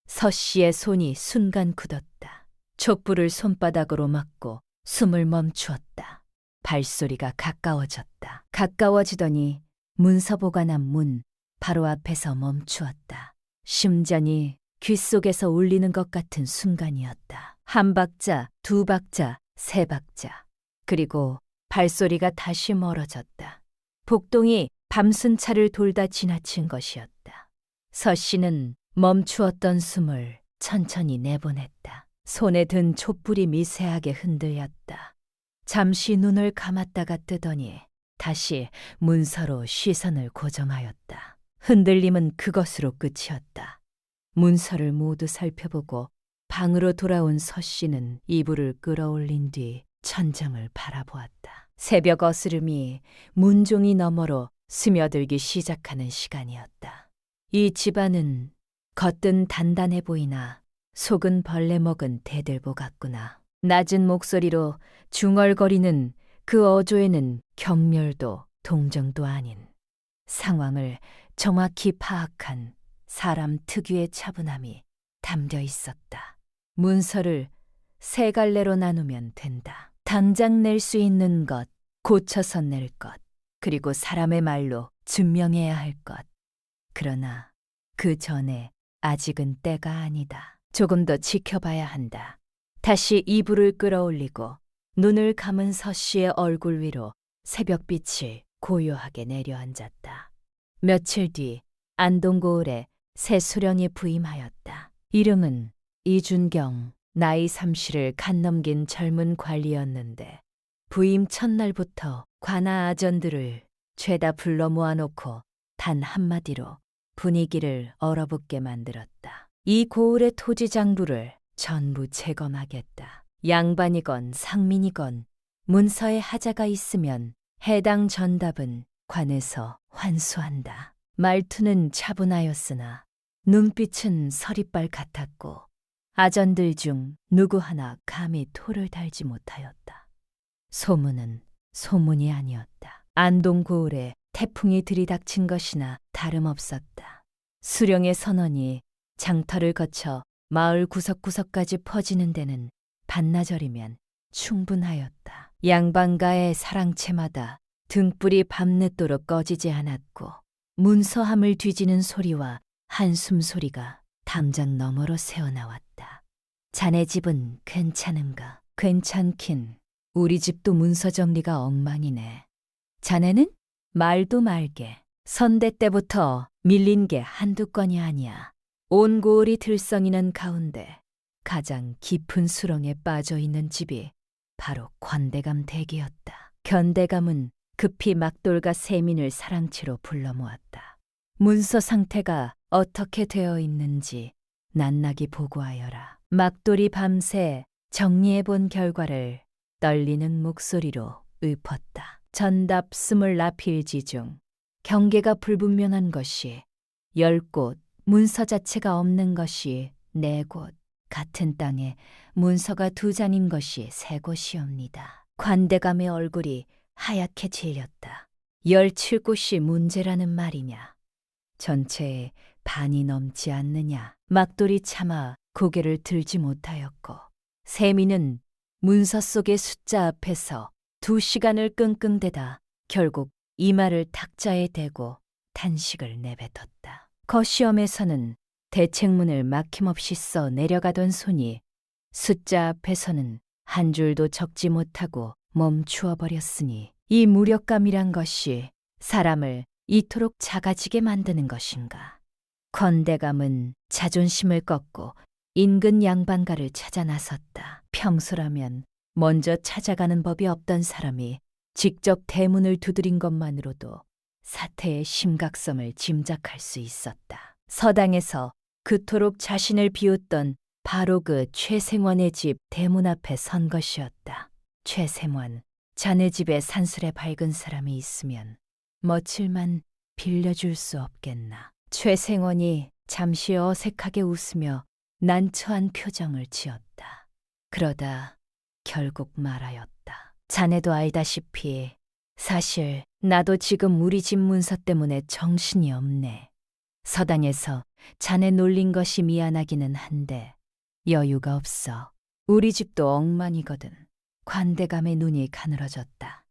서씨의 손이 순간 굳었다. 촛불을 손바닥으로 막고 숨을 멈추었다. 발소리가 가까워졌다. 가까워지더니 문서 보관함 문 바로 앞에서 멈추었다. 심장이 귓속에서 울리는 것 같은 순간이었다. 한 박자, 두 박자, 세 박자. 그리고 발소리가 다시 멀어졌다. 복동이 밤순차를 돌다 지나친 것이었다. 서씨는 멈추었던 숨을 천천히 내보냈다. 손에 든 촛불이 미세하게 흔들렸다. 잠시 눈을 감았다가 뜨더니 다시 문서로 시선을 고정하였다. 흔들림은 그것으로 끝이었다. 문서를 모두 살펴보고 방으로 돌아온 서씨는 이불을 끌어올린 뒤 천장을 바라보았다. 새벽 어스름이 문종이 너머로 스며들기 시작하는 시간이었다. 이 집안은 겉은 단단해 보이나 속은 벌레 먹은 대들보 같구나. 낮은 목소리로 중얼거리는 그 어조에는 경멸도 동정도 아닌 상황을 정확히 파악한 사람 특유의 차분함이 담겨 있었다. 문서를 세 갈래로 나누면 된다. 당장 낼 수 있는 것, 고쳐서 낼 것, 그리고 사람의 말로 증명해야 할 것. 그러나 그 전에 아직은 때가 아니다. 조금 더 지켜봐야 한다. 다시 이불을 끌어올리고 눈을 감은 서씨의 얼굴 위로 새벽빛이 고요하게 내려앉았다. 며칠 뒤 안동고을에 새 수령이 부임하였다. 이름은 이준경, 나이 30을 간 넘긴 젊은 관리였는데 부임 첫날부터 관아 아전들을 죄다 불러 모아놓고 단 한마디로 분위기를 얼어붙게 만들었다. 이 고을의 토지 장부를 전부 재검하겠다. 양반이건 상민이건 문서에 하자가 있으면 해당 전답은 관에서 환수한다. 말투는 차분하였으나 눈빛은 서리빨 같았고 아전들 중 누구 하나 감히 토를 달지 못하였다. 소문은 소문이 아니었다. 안동고을에 태풍이 들이닥친 것이나 다름없었다. 수령의 선언이 장터를 거쳐 마을 구석구석까지 퍼지는 데는 반나절이면 충분하였다. 양반가의 사랑채마다 등불이 밤늦도록 꺼지지 않았고 문서함을 뒤지는 소리와 한숨 소리가 담장 너머로 새어나왔다. 자네 집은 괜찮은가? 괜찮긴. 우리 집도 문서 정리가 엉망이네. 자네는? 말도 말게. 선대 때부터 밀린 게 한두 건이 아니야. 온 고을이 들썩이는 가운데 가장 깊은 수렁에 빠져 있는 집이 바로 관대감 댁이었다. 견대감은 급히 막돌과 세민을 사랑채로 불러 모았다. 문서 상태가 어떻게 되어 있는지 낱낱이 보고하여라. 막돌이 밤새 정리해 본 결과를 떨리는 목소리로 읊었다. 전답 24필지 중 경계가 불분명한 것이 10곳, 문서 자체가 없는 것이 4곳, 같은 땅에 문서가 2잔인 것이 3곳이옵니다. 관대감의 얼굴이 하얗게 질렸다. 17곳이 문제라는 말이냐? 전체의 반이 넘지 않느냐? 막돌이 차마 고개를 들지 못하였고 세민은 문서 속의 숫자 앞에서 2시간을 끙끙대다 결국 이마를 탁자에 대고 탄식을 내뱉었다. 거시엄에서는 대책문을 막힘없이 써 내려가던 손이 숫자 앞에서는 한 줄도 적지 못하고 멈추어 버렸으니 이 무력감이란 것이 사람을 이토록 작아지게 만드는 것인가. 건대감은 자존심을 꺾고 인근 양반가를 찾아 나섰다. 평소라면 먼저 찾아가는 법이 없던 사람이 직접 대문을 두드린 것만으로도 사태의 심각성을 짐작할 수 있었다. 서당에서 그토록 자신을 비웃던 바로 그 최생원의 집 대문 앞에 선 것이었다. 최생원, 자네 집에 산술에 밝은 사람이 있으면 며칠만 빌려줄 수 없겠나. 최생원이 잠시 어색하게 웃으며 난처한 표정을 지었다. 그러다 결국 말하였다. 자네도 알다시피 사실 나도 지금 우리 집 문서 때문에 정신이 없네. 서당에서 자네 놀린 것이 미안하기는 한데 여유가 없어. 우리 집도 엉망이거든. 관대감의 눈이 가늘어졌다.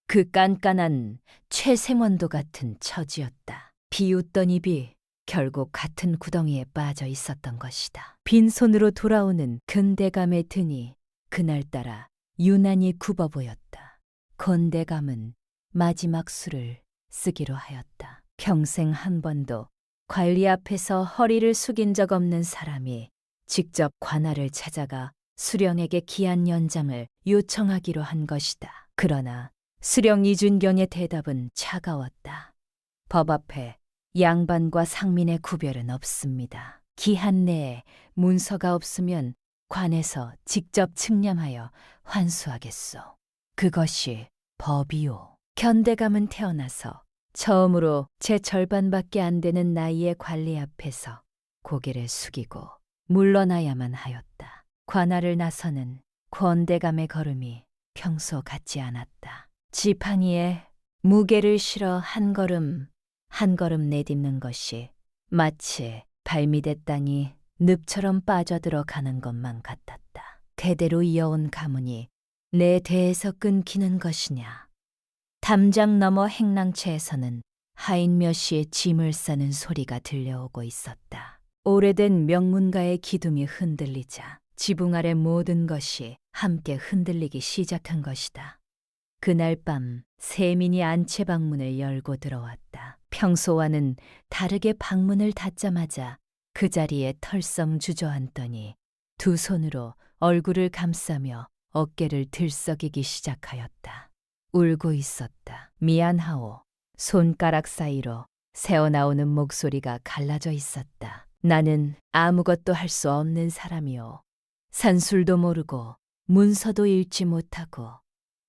그 깐깐한 최생원도 같은 처지였다. 비웃던 입이 결국 같은 구덩이에 빠져 있었던 것이다. 빈손으로 돌아오는 근대감의 등이 그날따라 유난히 굽어 보였다. 건대감은 마지막 수를 쓰기로 하였다. 평생 한 번도 관리 앞에서 허리를 숙인 적 없는 사람이 직접 관할을 찾아가 수령에게 기한 연장을 요청하기로 한 것이다. 그러나 수령 이준경의 대답은 차가웠다. 법 앞에 양반과 상민의 구별은 없습니다. 기한 내에 문서가 없으면 관에서 직접 측량하여 환수하겠소. 그것이 법이오. 견대감은 태어나서 처음으로 제 절반밖에 안 되는 나이의 관리 앞에서 고개를 숙이고 물러나야만 하였다. 관할을 나서는 권대감의 걸음이 평소 같지 않았다. 지팡이에 무게를 실어 한 걸음 한 걸음 내딛는 것이 마치 발밑의 땅이 늪처럼 빠져들어 가는 것만 같았다. 대대로 이어온 가문이 내 대에서 끊기는 것이냐. 담장 너머 행랑채에서는 하인 몇이의 짐을 싸는 소리가 들려오고 있었다. 오래된 명문가의 기둥이 흔들리자 지붕 아래 모든 것이 함께 흔들리기 시작한 것이다. 그날 밤 세민이 안채 방문을 열고 들어왔다. 평소와는 다르게 방문을 닫자마자 그 자리에 털썩 주저앉더니 두 손으로 얼굴을 감싸며 어깨를 들썩이기 시작하였다. 울고 있었다. 미안하오. 손가락 사이로 새어나오는 목소리가 갈라져 있었다. 나는 아무것도 할 수 없는 사람이오. 산술도 모르고 문서도 읽지 못하고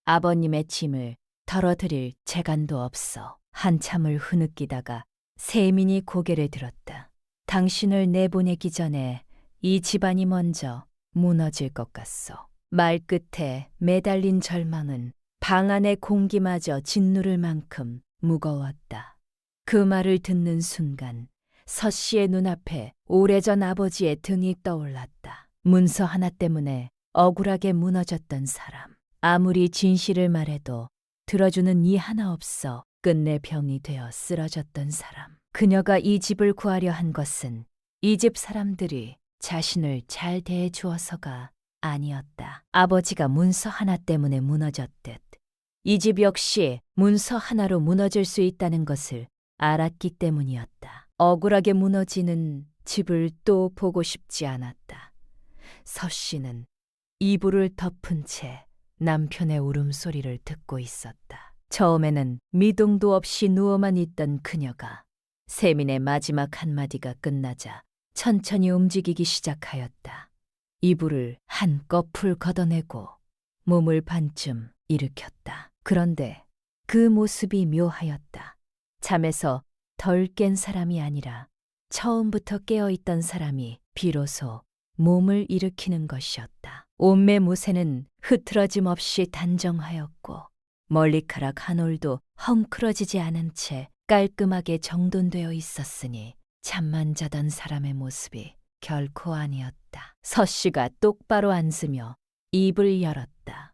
아버님의 짐을 덜어드릴 재간도 없어. 한참을 흐느끼다가 세민이 고개를 들었다. 당신을 내보내기 전에 이 집안이 먼저 무너질 것 같소. 말끝에 매달린 절망은 방 안의 공기마저 짓누를 만큼 무거웠다. 그 말을 듣는 순간 서 씨의 눈앞에 오래전 아버지의 등이 떠올랐다. 문서 하나 때문에 억울하게 무너졌던 사람. 아무리 진실을 말해도 들어주는 이 하나 없어 끝내 병이 되어 쓰러졌던 사람. 그녀가 이 집을 구하려 한 것은 이 집 사람들이 자신을 잘 대해 주어서가 아니었다. 아버지가 문서 하나 때문에 무너졌듯 이 집 역시 문서 하나로 무너질 수 있다는 것을 알았기 때문이었다. 억울하게 무너지는 집을 또 보고 싶지 않았다. 서 씨는 이불을 덮은 채 남편의 울음소리를 듣고 있었다. 처음에는 미동도 없이 누워만 있던 그녀가 세민의 마지막 한마디가 끝나자 천천히 움직이기 시작하였다. 이불을 한꺼풀 걷어내고 몸을 반쯤 일으켰다. 그런데 그 모습이 묘하였다. 잠에서 덜 깬 사람이 아니라 처음부터 깨어있던 사람이 비로소 몸을 일으키는 것이었다. 옷매 무새는 흐트러짐 없이 단정하였고 머리카락 한 올도 헝클어지지 않은 채 깔끔하게 정돈되어 있었으니 잠만 자던 사람의 모습이 결코 아니었다. 서씨가 똑바로 앉으며 입을 열었다.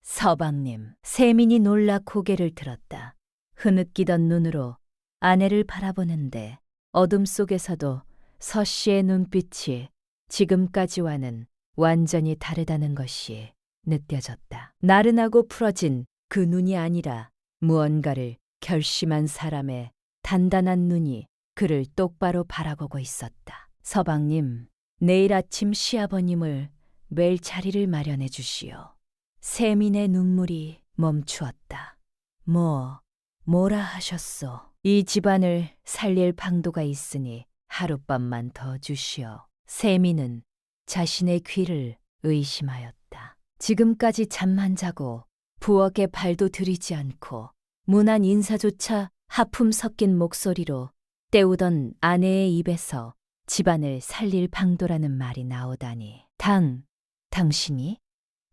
서방님, 세민이 놀라 고개를 들었다. 흐느끼던 눈으로 아내를 바라보는데 어둠 속에서도 서씨의 눈빛이 지금까지와는 완전히 다르다는 것이 느껴졌다. 나른하고 풀어진 그 눈이 아니라 무언가를 결심한 사람의 단단한 눈이 그를 똑바로 바라보고 있었다. 서방님, 내일 아침 시아버님을 뵐 자리를 마련해 주시오. 세민의 눈물이 멈추었다. 뭐라 하셨소? 이 집안을 살릴 방도가 있으니 하룻밤만 더 주시오. 세민은 자신의 귀를 의심하였다. 지금까지 잠만 자고 부엌에 발도 들이지 않고 무난 인사조차 하품 섞인 목소리로 때우던 아내의 입에서 집안을 살릴 방도라는 말이 나오다니. 당신이?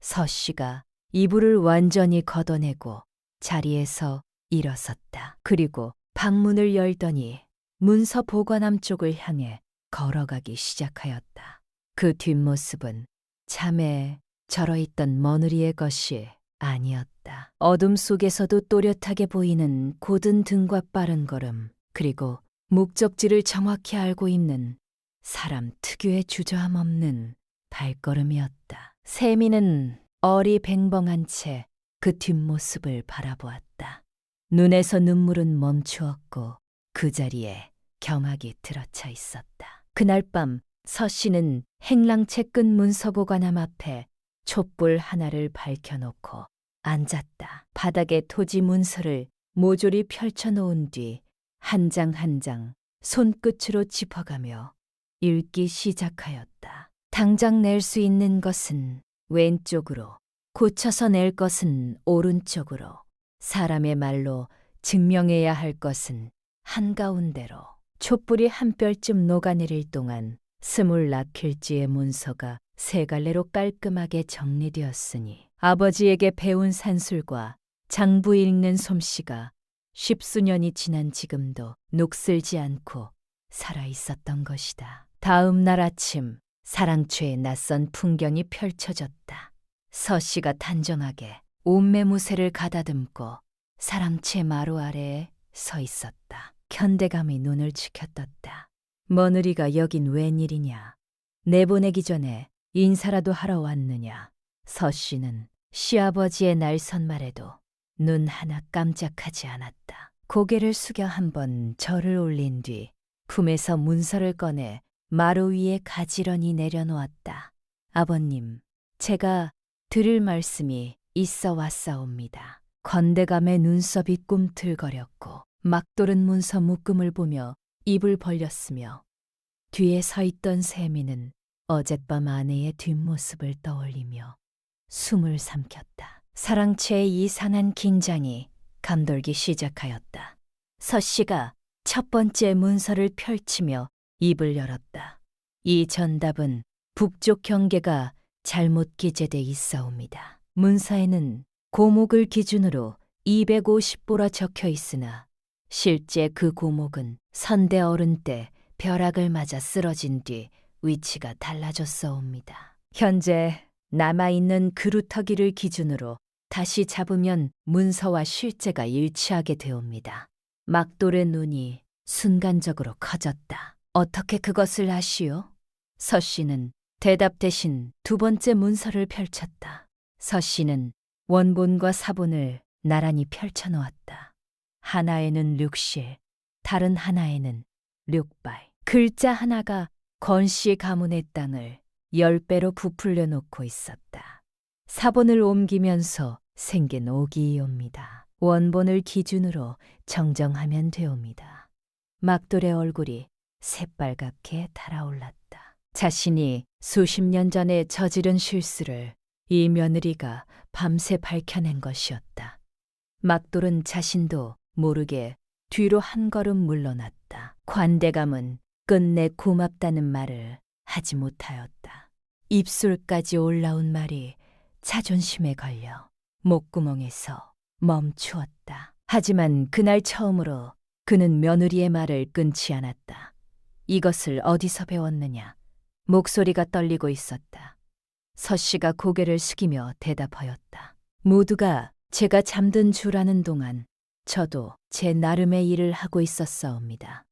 서씨가 이불을 완전히 걷어내고 자리에서 일어섰다. 그리고 방문을 열더니 문서 보관함 쪽을 향해 걸어가기 시작하였다. 그 뒷모습은 잠에 절어있던 머느리의 것이 아니었다. 어둠 속에서도 또렷하게 보이는 곧은 등과 빠른 걸음, 그리고 목적지를 정확히 알고 있는 사람 특유의 주저함 없는 발걸음이었다. 세민은 어리뱅벙한 채 그 뒷모습을 바라보았다. 눈에서 눈물은 멈추었고 그 자리에 경악이 들어차 있었다. 그날 밤 서씨는 행랑채 끝 문서 보관함 앞에 촛불 하나를 밝혀놓고 앉았다. 바닥에 토지 문서를 모조리 펼쳐놓은 뒤 한 장 한 장 손끝으로 짚어가며 읽기 시작하였다. 당장 낼 수 있는 것은 왼쪽으로, 고쳐서 낼 것은 오른쪽으로, 사람의 말로 증명해야 할 것은 한가운데로. 촛불이 한 뼘쯤 녹아내릴 동안 24필지의 문서가 세 갈래로 깔끔하게 정리되었으니 아버지에게 배운 산술과 장부 읽는 솜씨가 십수년이 지난 지금도 녹슬지 않고 살아있었던 것이다. 다음 날 아침 사랑초의 낯선 풍경이 펼쳐졌다. 서씨가 단정하게 옷매무새를 가다듬고 사랑채 마루 아래에 서 있었다. 현대감이 눈을 치켜떴다. 며느리가 여긴 웬일이냐? 내보내기 전에 인사라도 하러 왔느냐? 서씨는 시아버지의 날선말에도 눈 하나 깜짝하지 않았다. 고개를 숙여 한번 절을 올린 뒤 품에서 문서를 꺼내 마루 위에 가지런히 내려놓았다. 아버님, 제가 드릴 말씀이 있어 왔사옵니다. 건대감의 눈썹이 꿈틀거렸고 막도른 문서 묶음을 보며 입을 벌렸으며 뒤에 서 있던 세민은 어젯밤 아내의 뒷모습을 떠올리며 숨을 삼켰다. 사랑채의 이 산한 긴장이 감돌기 시작하였다. 서씨가 첫 번째 문서를 펼치며 입을 열었다. 이 전답은 북쪽 경계가 잘못 기재돼 있사옵니다. 문서에는 고목을 기준으로 250보라 적혀 있으나 실제 그 고목은 선대 어른 때 벼락을 맞아 쓰러진 뒤 위치가 달라졌사옵니다. 현재 남아있는 그루터기를 기준으로 다시 잡으면 문서와 실제가 일치하게 되옵니다. 막돌의 눈이 순간적으로 커졌다. 어떻게 그것을 아시오? 서씨는 대답 대신 두 번째 문서를 펼쳤다. 서씨는 원본과 사본을 나란히 펼쳐놓았다. 하나에는 륙실, 다른 하나에는 륙발. 글자 하나가 건씨 가문의 땅을 10배로 부풀려 놓고 있었다. 사본을 옮기면서 생긴 오기이옵니다. 원본을 기준으로 정정하면 되옵니다. 막돌의 얼굴이 새빨갛게 달아올랐다. 자신이 수십 년 전에 저지른 실수를 이 며느리가 밤새 밝혀낸 것이었다. 막돌은 자신도 모르게 뒤로 한 걸음 물러났다. 관대감은 끝내 고맙다는 말을 하지 못하였다. 입술까지 올라온 말이 자존심에 걸려 목구멍에서 멈추었다. 하지만 그날 처음으로 그는 며느리의 말을 끊지 않았다. 이것을 어디서 배웠느냐? 목소리가 떨리고 있었다. 서 씨가 고개를 숙이며 대답하였다. 모두가 제가 잠든 줄 아는 동안 저도 제 나름의 일을 하고 있었사옵니다.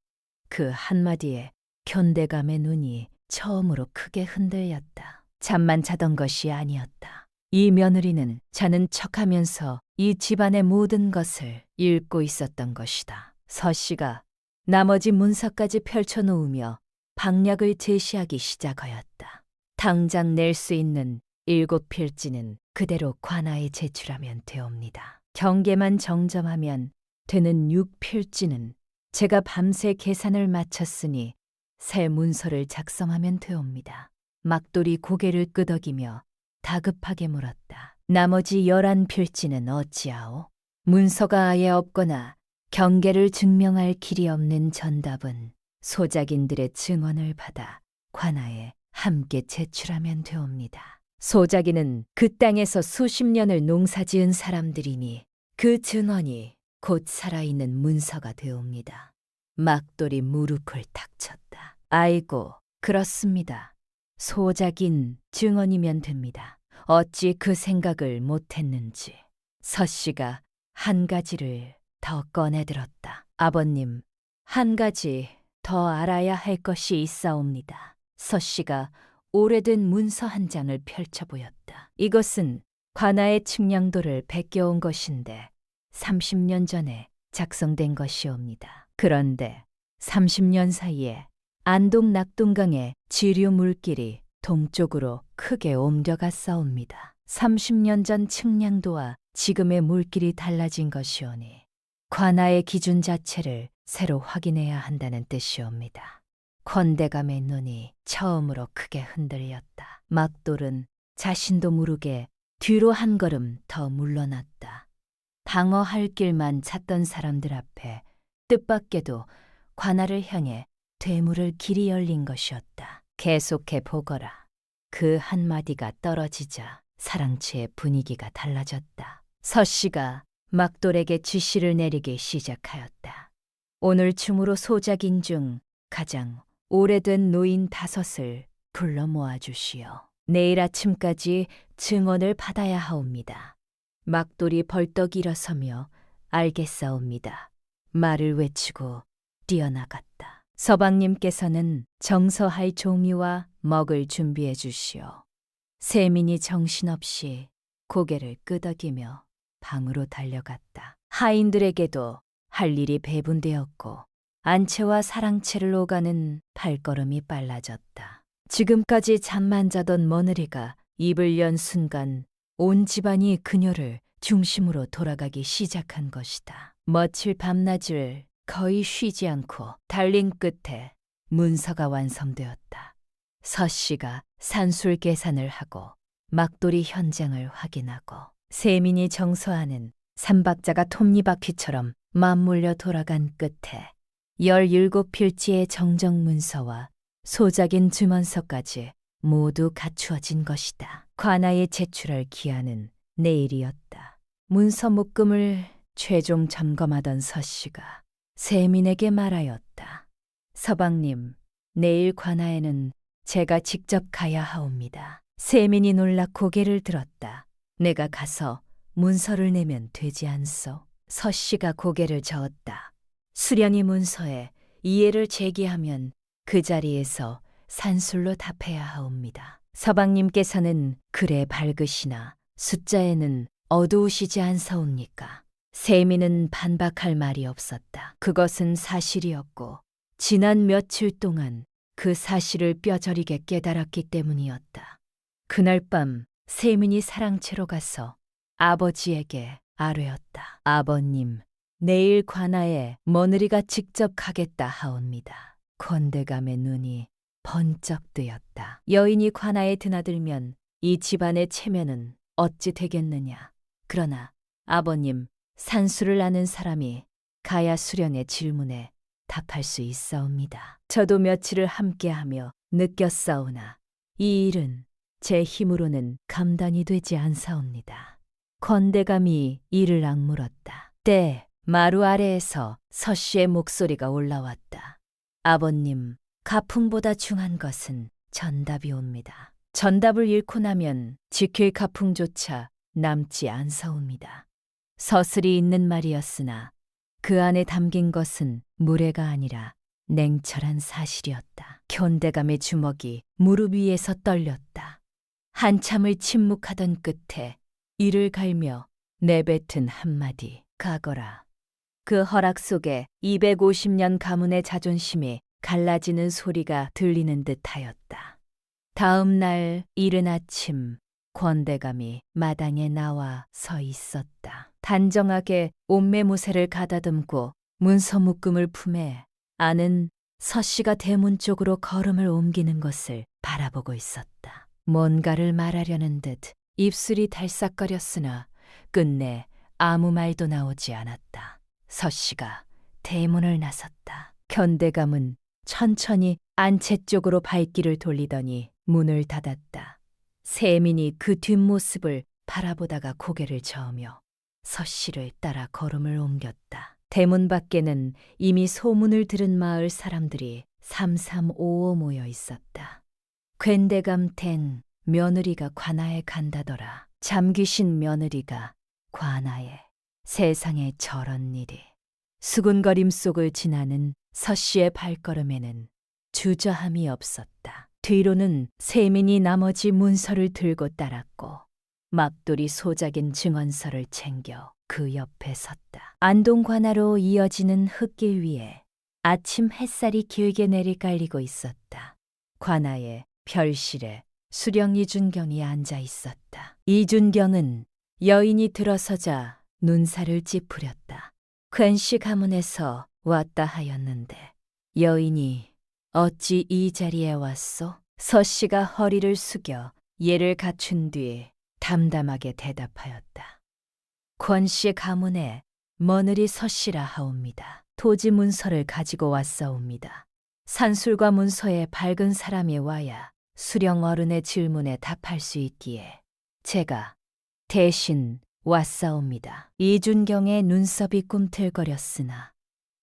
그 한마디에 견대감의 눈이 처음으로 크게 흔들렸다. 잠만 자던 것이 아니었다. 이 며느리는 자는 척하면서 이 집안의 모든 것을 읽고 있었던 것이다. 서 씨가 나머지 문서까지 펼쳐놓으며 방략을 제시하기 시작하였다. 당장 낼 수 있는 7필지는 그대로 관아에 제출하면 되옵니다. 경계만 정점하면 되는 6필지는 제가 밤새 계산을 마쳤으니 새 문서를 작성하면 되옵니다. 막돌이 고개를 끄덕이며 다급하게 물었다. 나머지 11필지는 어찌하오? 문서가 아예 없거나 경계를 증명할 길이 없는 전답은 소작인들의 증언을 받아 관아에 함께 제출하면 되옵니다. 소작인은 그 땅에서 수십 년을 농사지은 사람들이니 그 증언이 곧 살아있는 문서가 되옵니다. 막돌이 무릎을 탁 쳤다. 아이고, 그렇습니다. 소작인 증언이면 됩니다. 어찌 그 생각을 못했는지. 서 씨가 한 가지를 더 꺼내들었다. 아버님, 한 가지 더 알아야 할 것이 있사옵니다. 서 씨가 오래된 문서 한 장을 펼쳐 보였다. 이것은 관아의 측량도를 베껴온 것인데 30년 전에 작성된 것이옵니다. 그런데 30년 사이에 안동 낙동강의 지류 물길이 동쪽으로 크게 옮겨갔사옵니다. 30년 전 측량도와 지금의 물길이 달라진 것이오니 관아의 기준 자체를 새로 확인해야 한다는 뜻이옵니다. 권대감의 눈이 처음으로 크게 흔들렸다. 막돌은 자신도 모르게 뒤로 한 걸음 더 물러났다. 방어할 길만 찾던 사람들 앞에 뜻밖에도 관아를 향해 되물을 길이 열린 것이었다. 계속해 보거라. 그 한마디가 떨어지자 사랑채의 분위기가 달라졌다. 서 씨가 막돌에게 지시를 내리기 시작하였다. 오늘 중으로 소작인 중 가장 오래된 노인 5을 불러 모아주시오. 내일 아침까지 증언을 받아야 하옵니다. 막돌이 벌떡 일어서며 알겠사옵니다. 말을 외치고 뛰어나갔다. 서방님께서는 정서할 종이와 먹을 준비해 주시오. 세민이 정신없이 고개를 끄덕이며 방으로 달려갔다. 하인들에게도 할 일이 배분되었고 안채와 사랑채를 오가는 발걸음이 빨라졌다. 지금까지 잠만 자던 며느리가 입을 연 순간 온 집안이 그녀를 중심으로 돌아가기 시작한 것이다. 며칠 밤낮을 거의 쉬지 않고 달린 끝에 문서가 완성되었다. 서 씨가 산술 계산을 하고 막돌이 현장을 확인하고 세민이 정서하는 삼박자가 톱니바퀴처럼 맞물려 돌아간 끝에 17필지의 정정 문서와 소작인 주문서까지 모두 갖추어진 것이다. 관아에 제출할 기한은 내일이었다. 문서 묶음을 최종 점검하던 서 씨가 세민에게 말하였다. 서방님, 내일 관아에는 제가 직접 가야 하옵니다. 세민이 놀라 고개를 들었다. 내가 가서 문서를 내면 되지 않소? 서 씨가 고개를 저었다. 수련이 문서에 이해를 제기하면 그 자리에서 산술로 답해야 하옵니다. 서방님께서는 글에 밝으시나 숫자에는 어두우시지 않사옵니까? 세민은 반박할 말이 없었다. 그것은 사실이었고 지난 며칠 동안 그 사실을 뼈저리게 깨달았기 때문이었다. 그날 밤 세민이 사랑채로 가서 아버지에게 아뢰었다. 아버님, 내일 관아에 며느리가 직접 가겠다 하옵니다. 권대감의 눈이 번쩍 뜨였다. 여인이 관아에 드나들면 이 집안의 체면은 어찌 되겠느냐. 그러나 아버님, 산수를 아는 사람이 가야 수령의 질문에 답할 수 있사옵니다. 저도 며칠을 함께하며 느꼈사오나 이 일은 제 힘으로는 감당이 되지 않사옵니다. 권대감이 이를 악물었다. 때 마루 아래에서 서씨의 목소리가 올라왔다. 아버님, 가풍보다 중한 것은 전답이옵니다. 전답을 잃고 나면 지킬 가풍조차 남지 않사옵니다. 서슬이 있는 말이었으나 그 안에 담긴 것은 무례가 아니라 냉철한 사실이었다. 견대감의 주먹이 무릎 위에서 떨렸다. 한참을 침묵하던 끝에 이를 갈며 내뱉은 한마디. 가거라. 그 허락 속에 250년 가문의 자존심이 갈라지는 소리가 들리는 듯하였다. 다음 날 이른 아침 권대감이 마당에 나와 서 있었다. 단정하게 옷매무새를 가다듬고 문서 묶음을 품에 아는 서씨가 대문 쪽으로 걸음을 옮기는 것을 바라보고 있었다. 뭔가를 말하려는 듯 입술이 달싹거렸으나 끝내 아무 말도 나오지 않았다. 서씨가 대문을 나섰다. 견대감은 천천히 안채 쪽으로 발길을 돌리더니 문을 닫았다. 세민이 그 뒷모습을 바라보다가 고개를 저으며 서씨를 따라 걸음을 옮겼다. 대문 밖에는 이미 소문을 들은 마을 사람들이 삼삼오오 모여 있었다. 괜대감 된 며느리가 관아에 간다더라. 잠기신 며느리가 관아에. 세상에 저런 일이. 수군거림 속을 지나는 서씨의 발걸음에는 주저함이 없었다. 뒤로는 세민이 나머지 문서를 들고 따랐고 막돌이 소작인 증언서를 챙겨 그 옆에 섰다. 안동관아로 이어지는 흙길 위에 아침 햇살이 길게 내리깔리고 있었다. 관아에 별실에 수령 이준경이 앉아 있었다. 이준경은 여인이 들어서자 눈살을 찌푸렸다. 괜시 가문에서 왔다 하였는데 여인이 어찌 이 자리에 왔소? 서씨가 허리를 숙여 예를 갖춘 뒤 담담하게 대답하였다. 권씨 가문에 며느리 서씨라 하옵니다. 토지 문서를 가지고 왔사옵니다. 산술과 문서에 밝은 사람이 와야 수령 어른의 질문에 답할 수 있기에 제가 대신 왔사옵니다. 이준경의 눈썹이 꿈틀거렸으나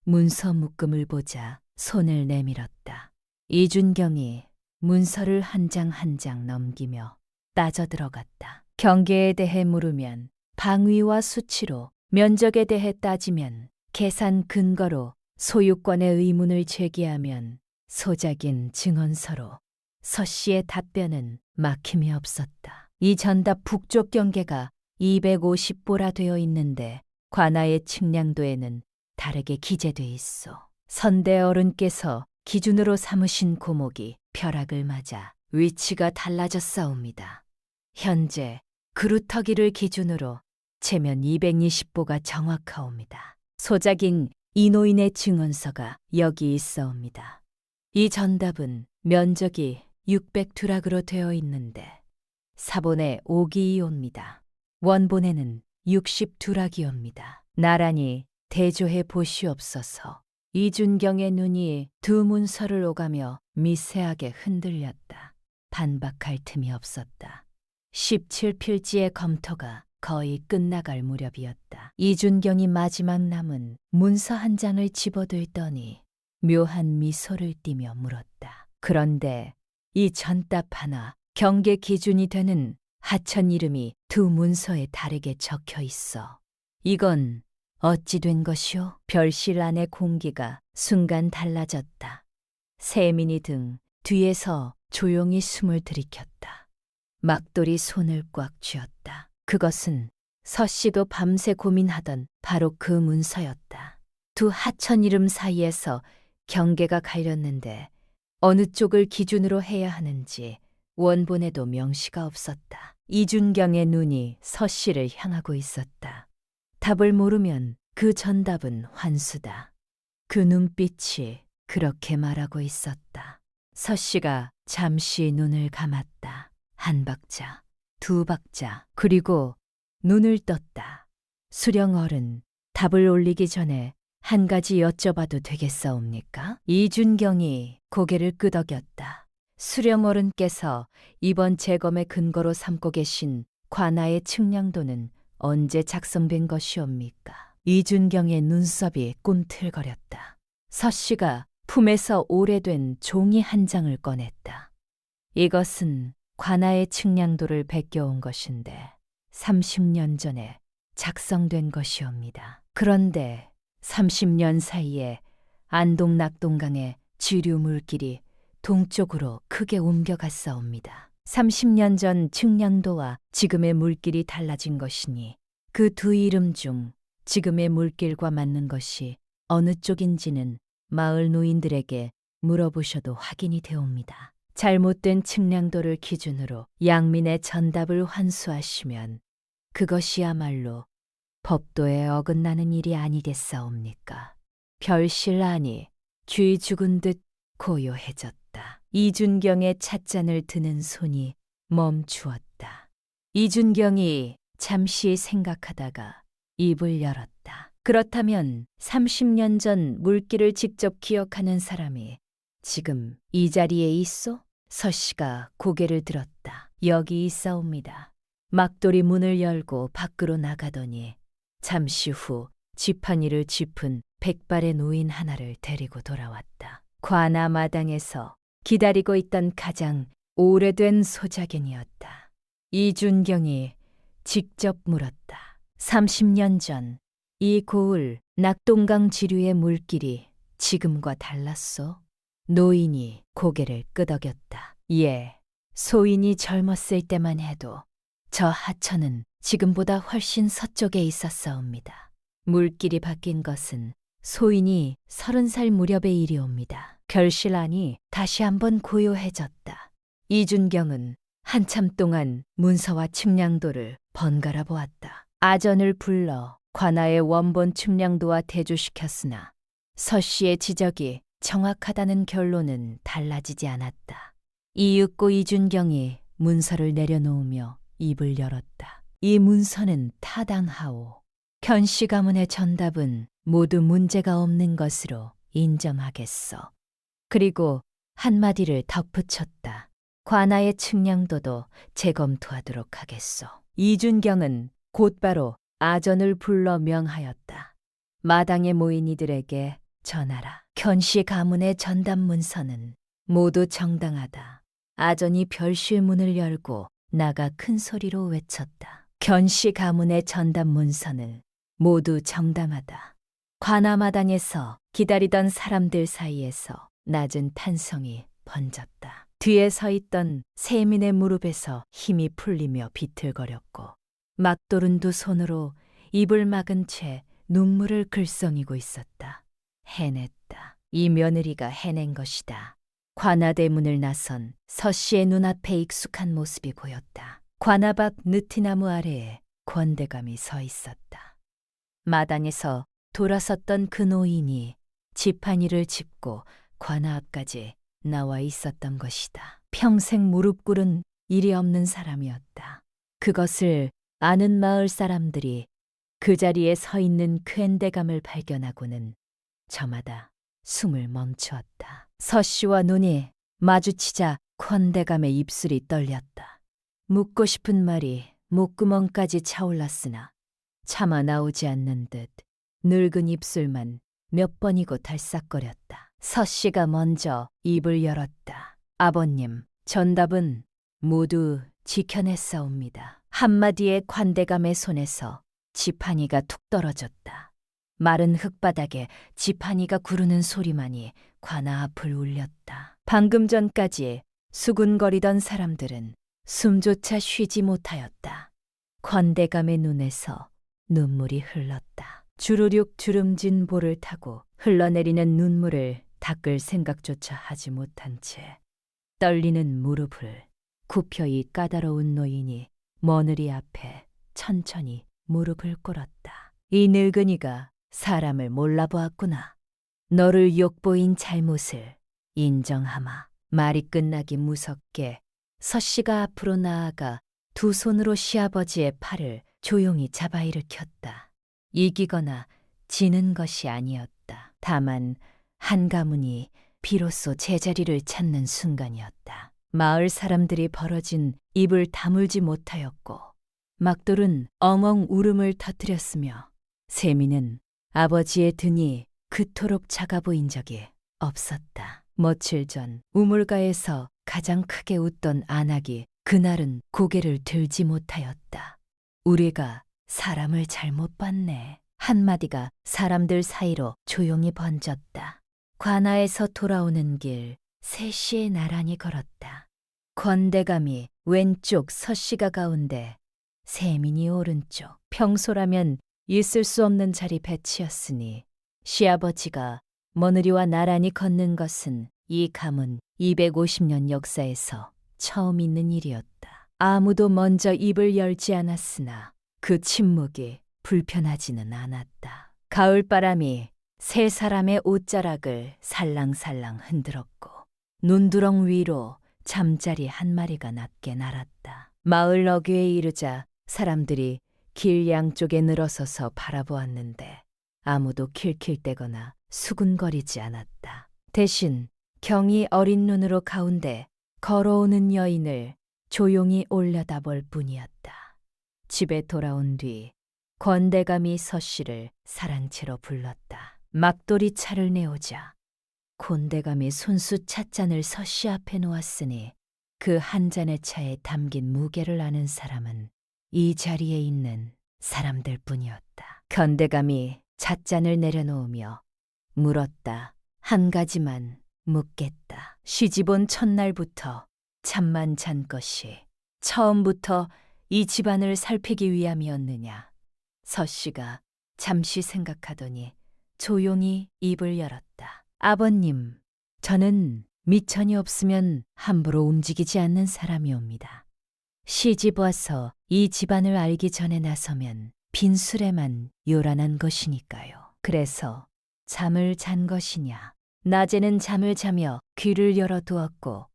문서 묶음을 보자 손을 내밀었다. 이준경이 문서를 한 장 한 장 넘기며 따져 들어갔다. 경계에 대해 물으면 방위와 수치로, 면적에 대해 따지면 계산 근거로, 소유권의 의문을 제기하면 소작인 증언서로 서씨의 답변은 막힘이 없었다. 이 전답 북쪽 경계가 250보라 되어 있는데 관아의 측량도에는 다르게 기재돼 있어. 선대 어른께서 기준으로 삼으신 고목이 벼락을 맞아 위치가 달라졌사옵니다. 현재 그루터기를 기준으로 체면 220보가 정확하옵니다. 소작인 이노인의 증언서가 여기 있사옵니다. 이 전답은 면적이 600두락으로 되어 있는데 사본에 5기이옵니다. 원본에는 60두락이옵니다. 나란히 대조해 보시옵소서. 이준경의 눈이 두 문서를 오가며 미세하게 흔들렸다. 반박할 틈이 없었다. 17필지의 검토가 거의 끝나갈 무렵이었다. 이준경이 마지막 남은 문서 한 장을 집어들더니 묘한 미소를 띠며 물었다. 그런데 이 전답 하나 경계 기준이 되는 하천 이름이 두 문서에 다르게 적혀 있어. 이건 어찌 된 것이오? 별실 안의 공기가 순간 달라졌다. 세민이 등 뒤에서 조용히 숨을 들이켰다. 막돌이 손을 꽉 쥐었다. 그것은 서씨도 밤새 고민하던 바로 그 문서였다. 두 하천 이름 사이에서 경계가 갈렸는데 어느 쪽을 기준으로 해야 하는지 원본에도 명시가 없었다. 이준경의 눈이 서씨를 향하고 있었다. 답을 모르면 그 전답은 환수다. 그 눈빛이 그렇게 말하고 있었다. 서씨가 잠시 눈을 감았다. 한 박자, 두 박자, 그리고 눈을 떴다. 수령 어른, 답을 올리기 전에 한 가지 여쭤봐도 되겠사옵니까? 이준경이 고개를 끄덕였다. 수령 어른께서 이번 재검의 근거로 삼고 계신 관아의 측량도는 언제 작성된 것이옵니까? 이준경의 눈썹이 꿈틀거렸다. 서씨가 품에서 오래된 종이 한 장을 꺼냈다. 이것은 관아의 측량도를 베껴온 것인데 30년 전에 작성된 것이옵니다. 그런데 30년 사이에 안동 낙동강의 지류 물길이 동쪽으로 크게 옮겨갔사옵니다. 30년 전 측량도와 지금의 물길이 달라진 것이니 그 두 이름 중 지금의 물길과 맞는 것이 어느 쪽인지는 마을 노인들에게 물어보셔도 확인이 되옵니다. 잘못된 측량도를 기준으로 양민의 전답을 환수하시면 그것이야말로 법도에 어긋나는 일이 아니겠사옵니까? 별실안이 쥐 죽은 듯 고요해졌다. 이준경의 찻잔을 드는 손이 멈추었다. 이준경이 잠시 생각하다가 입을 열었다. 그렇다면 30년 전 물길을 직접 기억하는 사람이 지금 이 자리에 있어? 서씨가 고개를 들었다. 여기 있사옵니다. 막돌이 문을 열고 밖으로 나가더니 잠시 후 지팡이를 짚은 백발의 노인 하나를 데리고 돌아왔다. 관아 마당에서 기다리고 있던 가장 오래된 소작인이었다. 이준경이 직접 물었다. 30년 전 이 고을 낙동강 지류의 물길이 지금과 달랐소? 노인이 고개를 끄덕였다. 예, 소인이 젊었을 때만 해도 저 하천은 지금보다 훨씬 서쪽에 있었사옵니다. 물길이 바뀐 것은 소인이 30살 무렵의 일이옵니다. 별실안이 다시 한번 고요해졌다. 이준경은 한참 동안 문서와 측량도를 번갈아 보았다. 아전을 불러 관아의 원본 측량도와 대조시켰으나 서씨의 지적이 정확하다는 결론은 달라지지 않았다. 이윽고 이준경이 문서를 내려놓으며 입을 열었다. 이 문서는 타당하오. 견씨 가문의 전답은 모두 문제가 없는 것으로 인정하겠소. 그리고 한마디를 덧붙였다. 관아의 측량도도 재검토하도록 하겠소. 이준경은 곧바로 아전을 불러 명하였다. 마당에 모인 이들에게 전하라. 견씨 가문의 전답 문서는 모두 정당하다. 아전이 별실 문을 열고 나가 큰 소리로 외쳤다. 견씨 가문의 전답 문서는 모두 정당하다. 관아마당에서 기다리던 사람들 사이에서 낮은 탄성이 번졌다. 뒤에 서 있던 세민의 무릎에서 힘이 풀리며 비틀거렸고 막도른 두 손으로 입을 막은 채 눈물을 글썽이고 있었다. 해냈다. 이 며느리가 해낸 것이다. 관아대문을 나선 서씨의 눈앞에 익숙한 모습이 보였다. 관아 밖 느티나무 아래에 권대감이 서 있었다. 마당에서 돌아섰던 그 노인이 지팡이를 짚고 관아 앞까지 나와 있었던 것이다. 평생 무릎 꿇은 일이 없는 사람이었다. 그것을 아는 마을 사람들이 그 자리에 서 있는 쾌대감을 발견하고는 저마다 숨을 멈추었다. 서씨와 눈이 마주치자 쾌대감의 입술이 떨렸다. 묻고 싶은 말이 목구멍까지 차올랐으나 차마 나오지 않는 듯 늙은 입술만 몇 번이고 달싹거렸다. 서씨가 먼저 입을 열었다. 아버님, 전답은 모두 지켜냈사옵니다. 한마디의 관대감의 손에서 지팡이가 툭 떨어졌다. 마른 흙바닥에 지팡이가 구르는 소리만이 관아 앞을 울렸다. 방금 전까지 수군거리던 사람들은 숨조차 쉬지 못하였다. 관대감의 눈에서 눈물이 흘렀다. 주르륵 주름진 볼을 타고 흘러내리는 눈물을 닦을 생각조차 하지 못한 채 떨리는 무릎을 굽혀 이 까다로운 노인이 머느리 앞에 천천히 무릎을 꿇었다. 이 늙은이가 사람을 몰라보았구나. 너를 욕보인 잘못을 인정하마. 말이 끝나기 무섭게 서씨가 앞으로 나아가 두 손으로 시아버지의 팔을 조용히 잡아 일으켰다. 이기거나 지는 것이 아니었다. 다만 한 가문이 비로소 제자리를 찾는 순간이었다. 마을 사람들이 벌어진 입을 다물지 못하였고 막돌은 엉엉 울음을 터뜨렸으며 세미는 아버지의 등이 그토록 작아 보인 적이 없었다. 며칠 전 우물가에서 가장 크게 웃던 안악이 그날은 고개를 들지 못하였다. 우리가 사람을 잘못 봤네. 한마디가 사람들 사이로 조용히 번졌다. 관아에서 돌아오는 길 셋시에 나란히 걸었다. 권대감이 왼쪽, 서씨가 가운데, 세민이 오른쪽. 평소라면 있을 수 없는 자리 배치였으니 시아버지가 며느리와 나란히 걷는 것은 이 가문 250년 역사에서 처음 있는 일이었다. 아무도 먼저 입을 열지 않았으나 그 침묵이 불편하지는 않았다. 가을바람이 세 사람의 옷자락을 살랑살랑 흔들었고 눈두렁 위로 잠자리 한 마리가 낮게 날았다. 마을 어귀에 이르자 사람들이 길 양쪽에 늘어서서 바라보았는데 아무도 킬킬대거나 수군거리지 않았다. 대신 경이 어린 눈으로 가운데 걸어오는 여인을 조용히 올려다볼 뿐이었다. 집에 돌아온 뒤 권대감이 서씨를 사랑채로 불렀다. 막돌이 차를 내오자 권대감이 손수 찻잔을 서씨 앞에 놓았으니 그 한 잔의 차에 담긴 무게를 아는 사람은 이 자리에 있는 사람들 뿐이었다. 권대감이 찻잔을 내려놓으며 물었다. 한 가지만 묻겠다. 시집온 첫날부터 잠만 잔 것이 처음부터 이 집안을 살피기 위함이었느냐. 서씨가 잠시 생각하더니 조용히 입을 열었다. 아버님, 저는 미천이 없으면 함부로 움직이지 않는 사람이옵니다. 시집 와서 이 집안을 알기 전에 나서면 빈술에만 요란한 것이니까요. 그래서 잠을 잔 것이냐. 낮에는 잠을 자며 귀를 열어두었고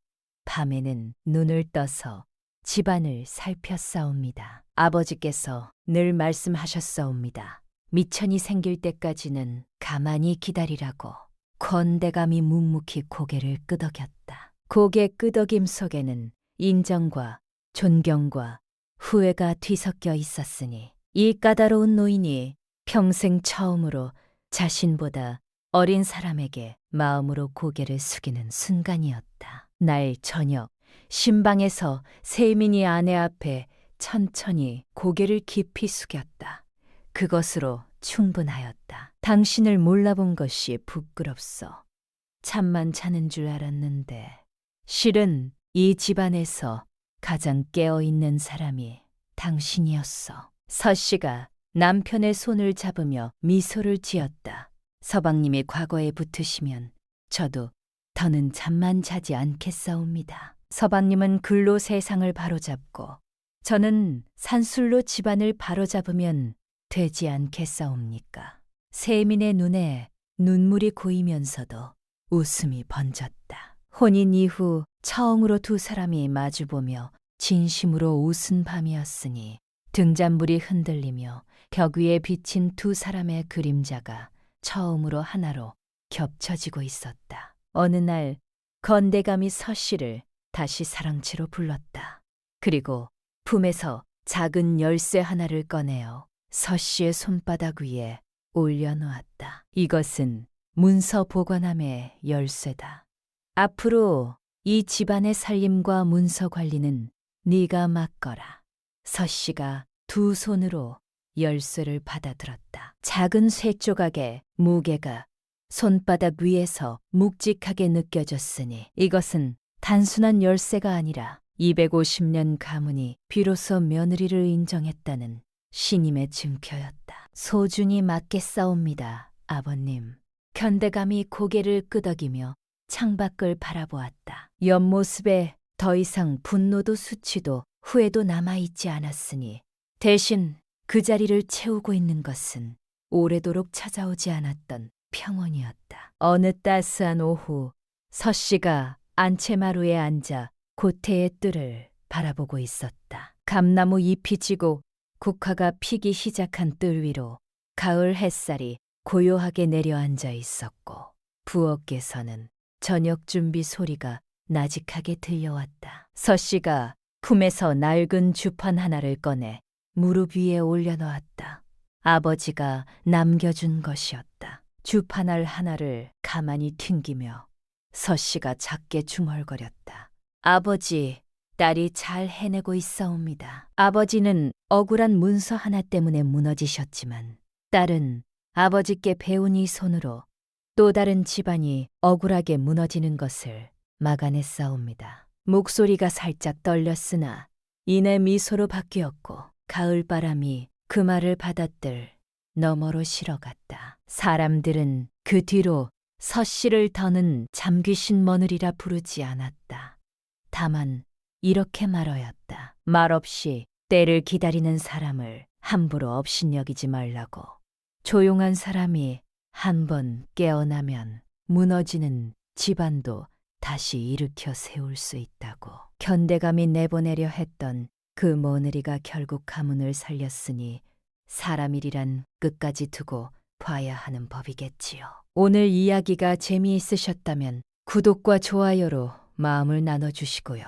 밤에는 눈을 떠서 집안을 살폈사옵니다. 아버지께서 늘 말씀하셨사옵니다. 미천이 생길 때까지는 가만히 기다리라고. 권대감이 묵묵히 고개를 끄덕였다. 고개 끄덕임 속에는 인정과 존경과 후회가 뒤섞여 있었으니 이 까다로운 노인이 평생 처음으로 자신보다 어린 사람에게 마음으로 고개를 숙이는 순간이었다. 날 저녁 신방에서 세민이 아내 앞에 천천히 고개를 깊이 숙였다. 그것으로 충분하였다. 당신을 몰라본 것이 부끄럽소. 잠만 자는 줄 알았는데 실은 이 집안에서 가장 깨어있는 사람이 당신이었어. 서씨가 남편의 손을 잡으며 미소를 지었다. 서방님이 과거에 붙으시면 저도 더는 잠만 자지 않겠사옵니다. 서방님은 글로 세상을 바로잡고 저는 산술로 집안을 바로잡으면 되지 않겠사옵니까? 세민의 눈에 눈물이 고이면서도 웃음이 번졌다. 혼인 이후 처음으로 두 사람이 마주보며 진심으로 웃은 밤이었으니 등잔불이 흔들리며 벽 위에 비친 두 사람의 그림자가 처음으로 하나로 겹쳐지고 있었다. 어느 날 건대감이 서씨를 다시 사랑채로 불렀다. 그리고 품에서 작은 열쇠 하나를 꺼내어 서씨의 손바닥 위에 올려놓았다. 이것은 문서 보관함의 열쇠다. 앞으로 이 집안의 살림과 문서 관리는 네가 맡거라. 서씨가 두 손으로 열쇠를 받아들었다. 작은 쇠 조각의 무게가 손바닥 위에서 묵직하게 느껴졌으니 이것은 단순한 열쇠가 아니라 250년 가문이 비로소 며느리를 인정했다는 신임의 증표였다. 소중히 맡겠사옵니다, 아버님. 견대감이 고개를 끄덕이며 창밖을 바라보았다. 옆모습에 더 이상 분노도 수치도 후회도 남아있지 않았으니 대신 그 자리를 채우고 있는 것은 오래도록 찾아오지 않았던 평온이었다. 어느 따스한 오후 서씨가 안채마루에 앉아 고태의 뜰을 바라보고 있었다. 감나무 잎이 지고 국화가 피기 시작한 뜰 위로 가을 햇살이 고요하게 내려앉아 있었고 부엌에서는 저녁 준비 소리가 나직하게 들려왔다. 서씨가 품에서 낡은 주판 하나를 꺼내 무릎 위에 올려놓았다. 아버지가 남겨준 것이었다. 주판알 하나를 가만히 튕기며 서씨가 작게 중얼거렸다. 아버지, 딸이 잘 해내고 있사옵니다. 아버지는 억울한 문서 하나 때문에 무너지셨지만 딸은 아버지께 배운 이 손으로 또 다른 집안이 억울하게 무너지는 것을 막아냈사옵니다. 목소리가 살짝 떨렸으나 이내 미소로 바뀌었고 가을바람이 그 말을 받아들 너머로 실어갔다. 사람들은 그 뒤로 서씨를 더는 잠귀신 머느리라 부르지 않았다. 다만 이렇게 말하였다. 말없이 때를 기다리는 사람을 함부로 업신여기지 말라고. 조용한 사람이 한번 깨어나면 무너지는 집안도 다시 일으켜 세울 수 있다고. 견대감이 내보내려 했던 그 며느리가 결국 가문을 살렸으니 사람 일이란 끝까지 두고 봐야 하는 법이겠지요. 오늘 이야기가 재미있으셨다면 구독과 좋아요로 마음을 나눠주시고요.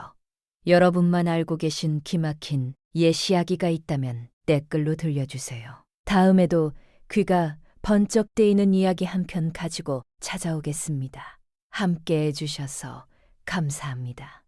여러분만 알고 계신 기막힌 옛 이야기가 있다면 댓글로 들려주세요. 다음에도 귀가 번쩍 뜨이는 이야기 한 편 가지고 찾아오겠습니다. 함께 해주셔서 감사합니다.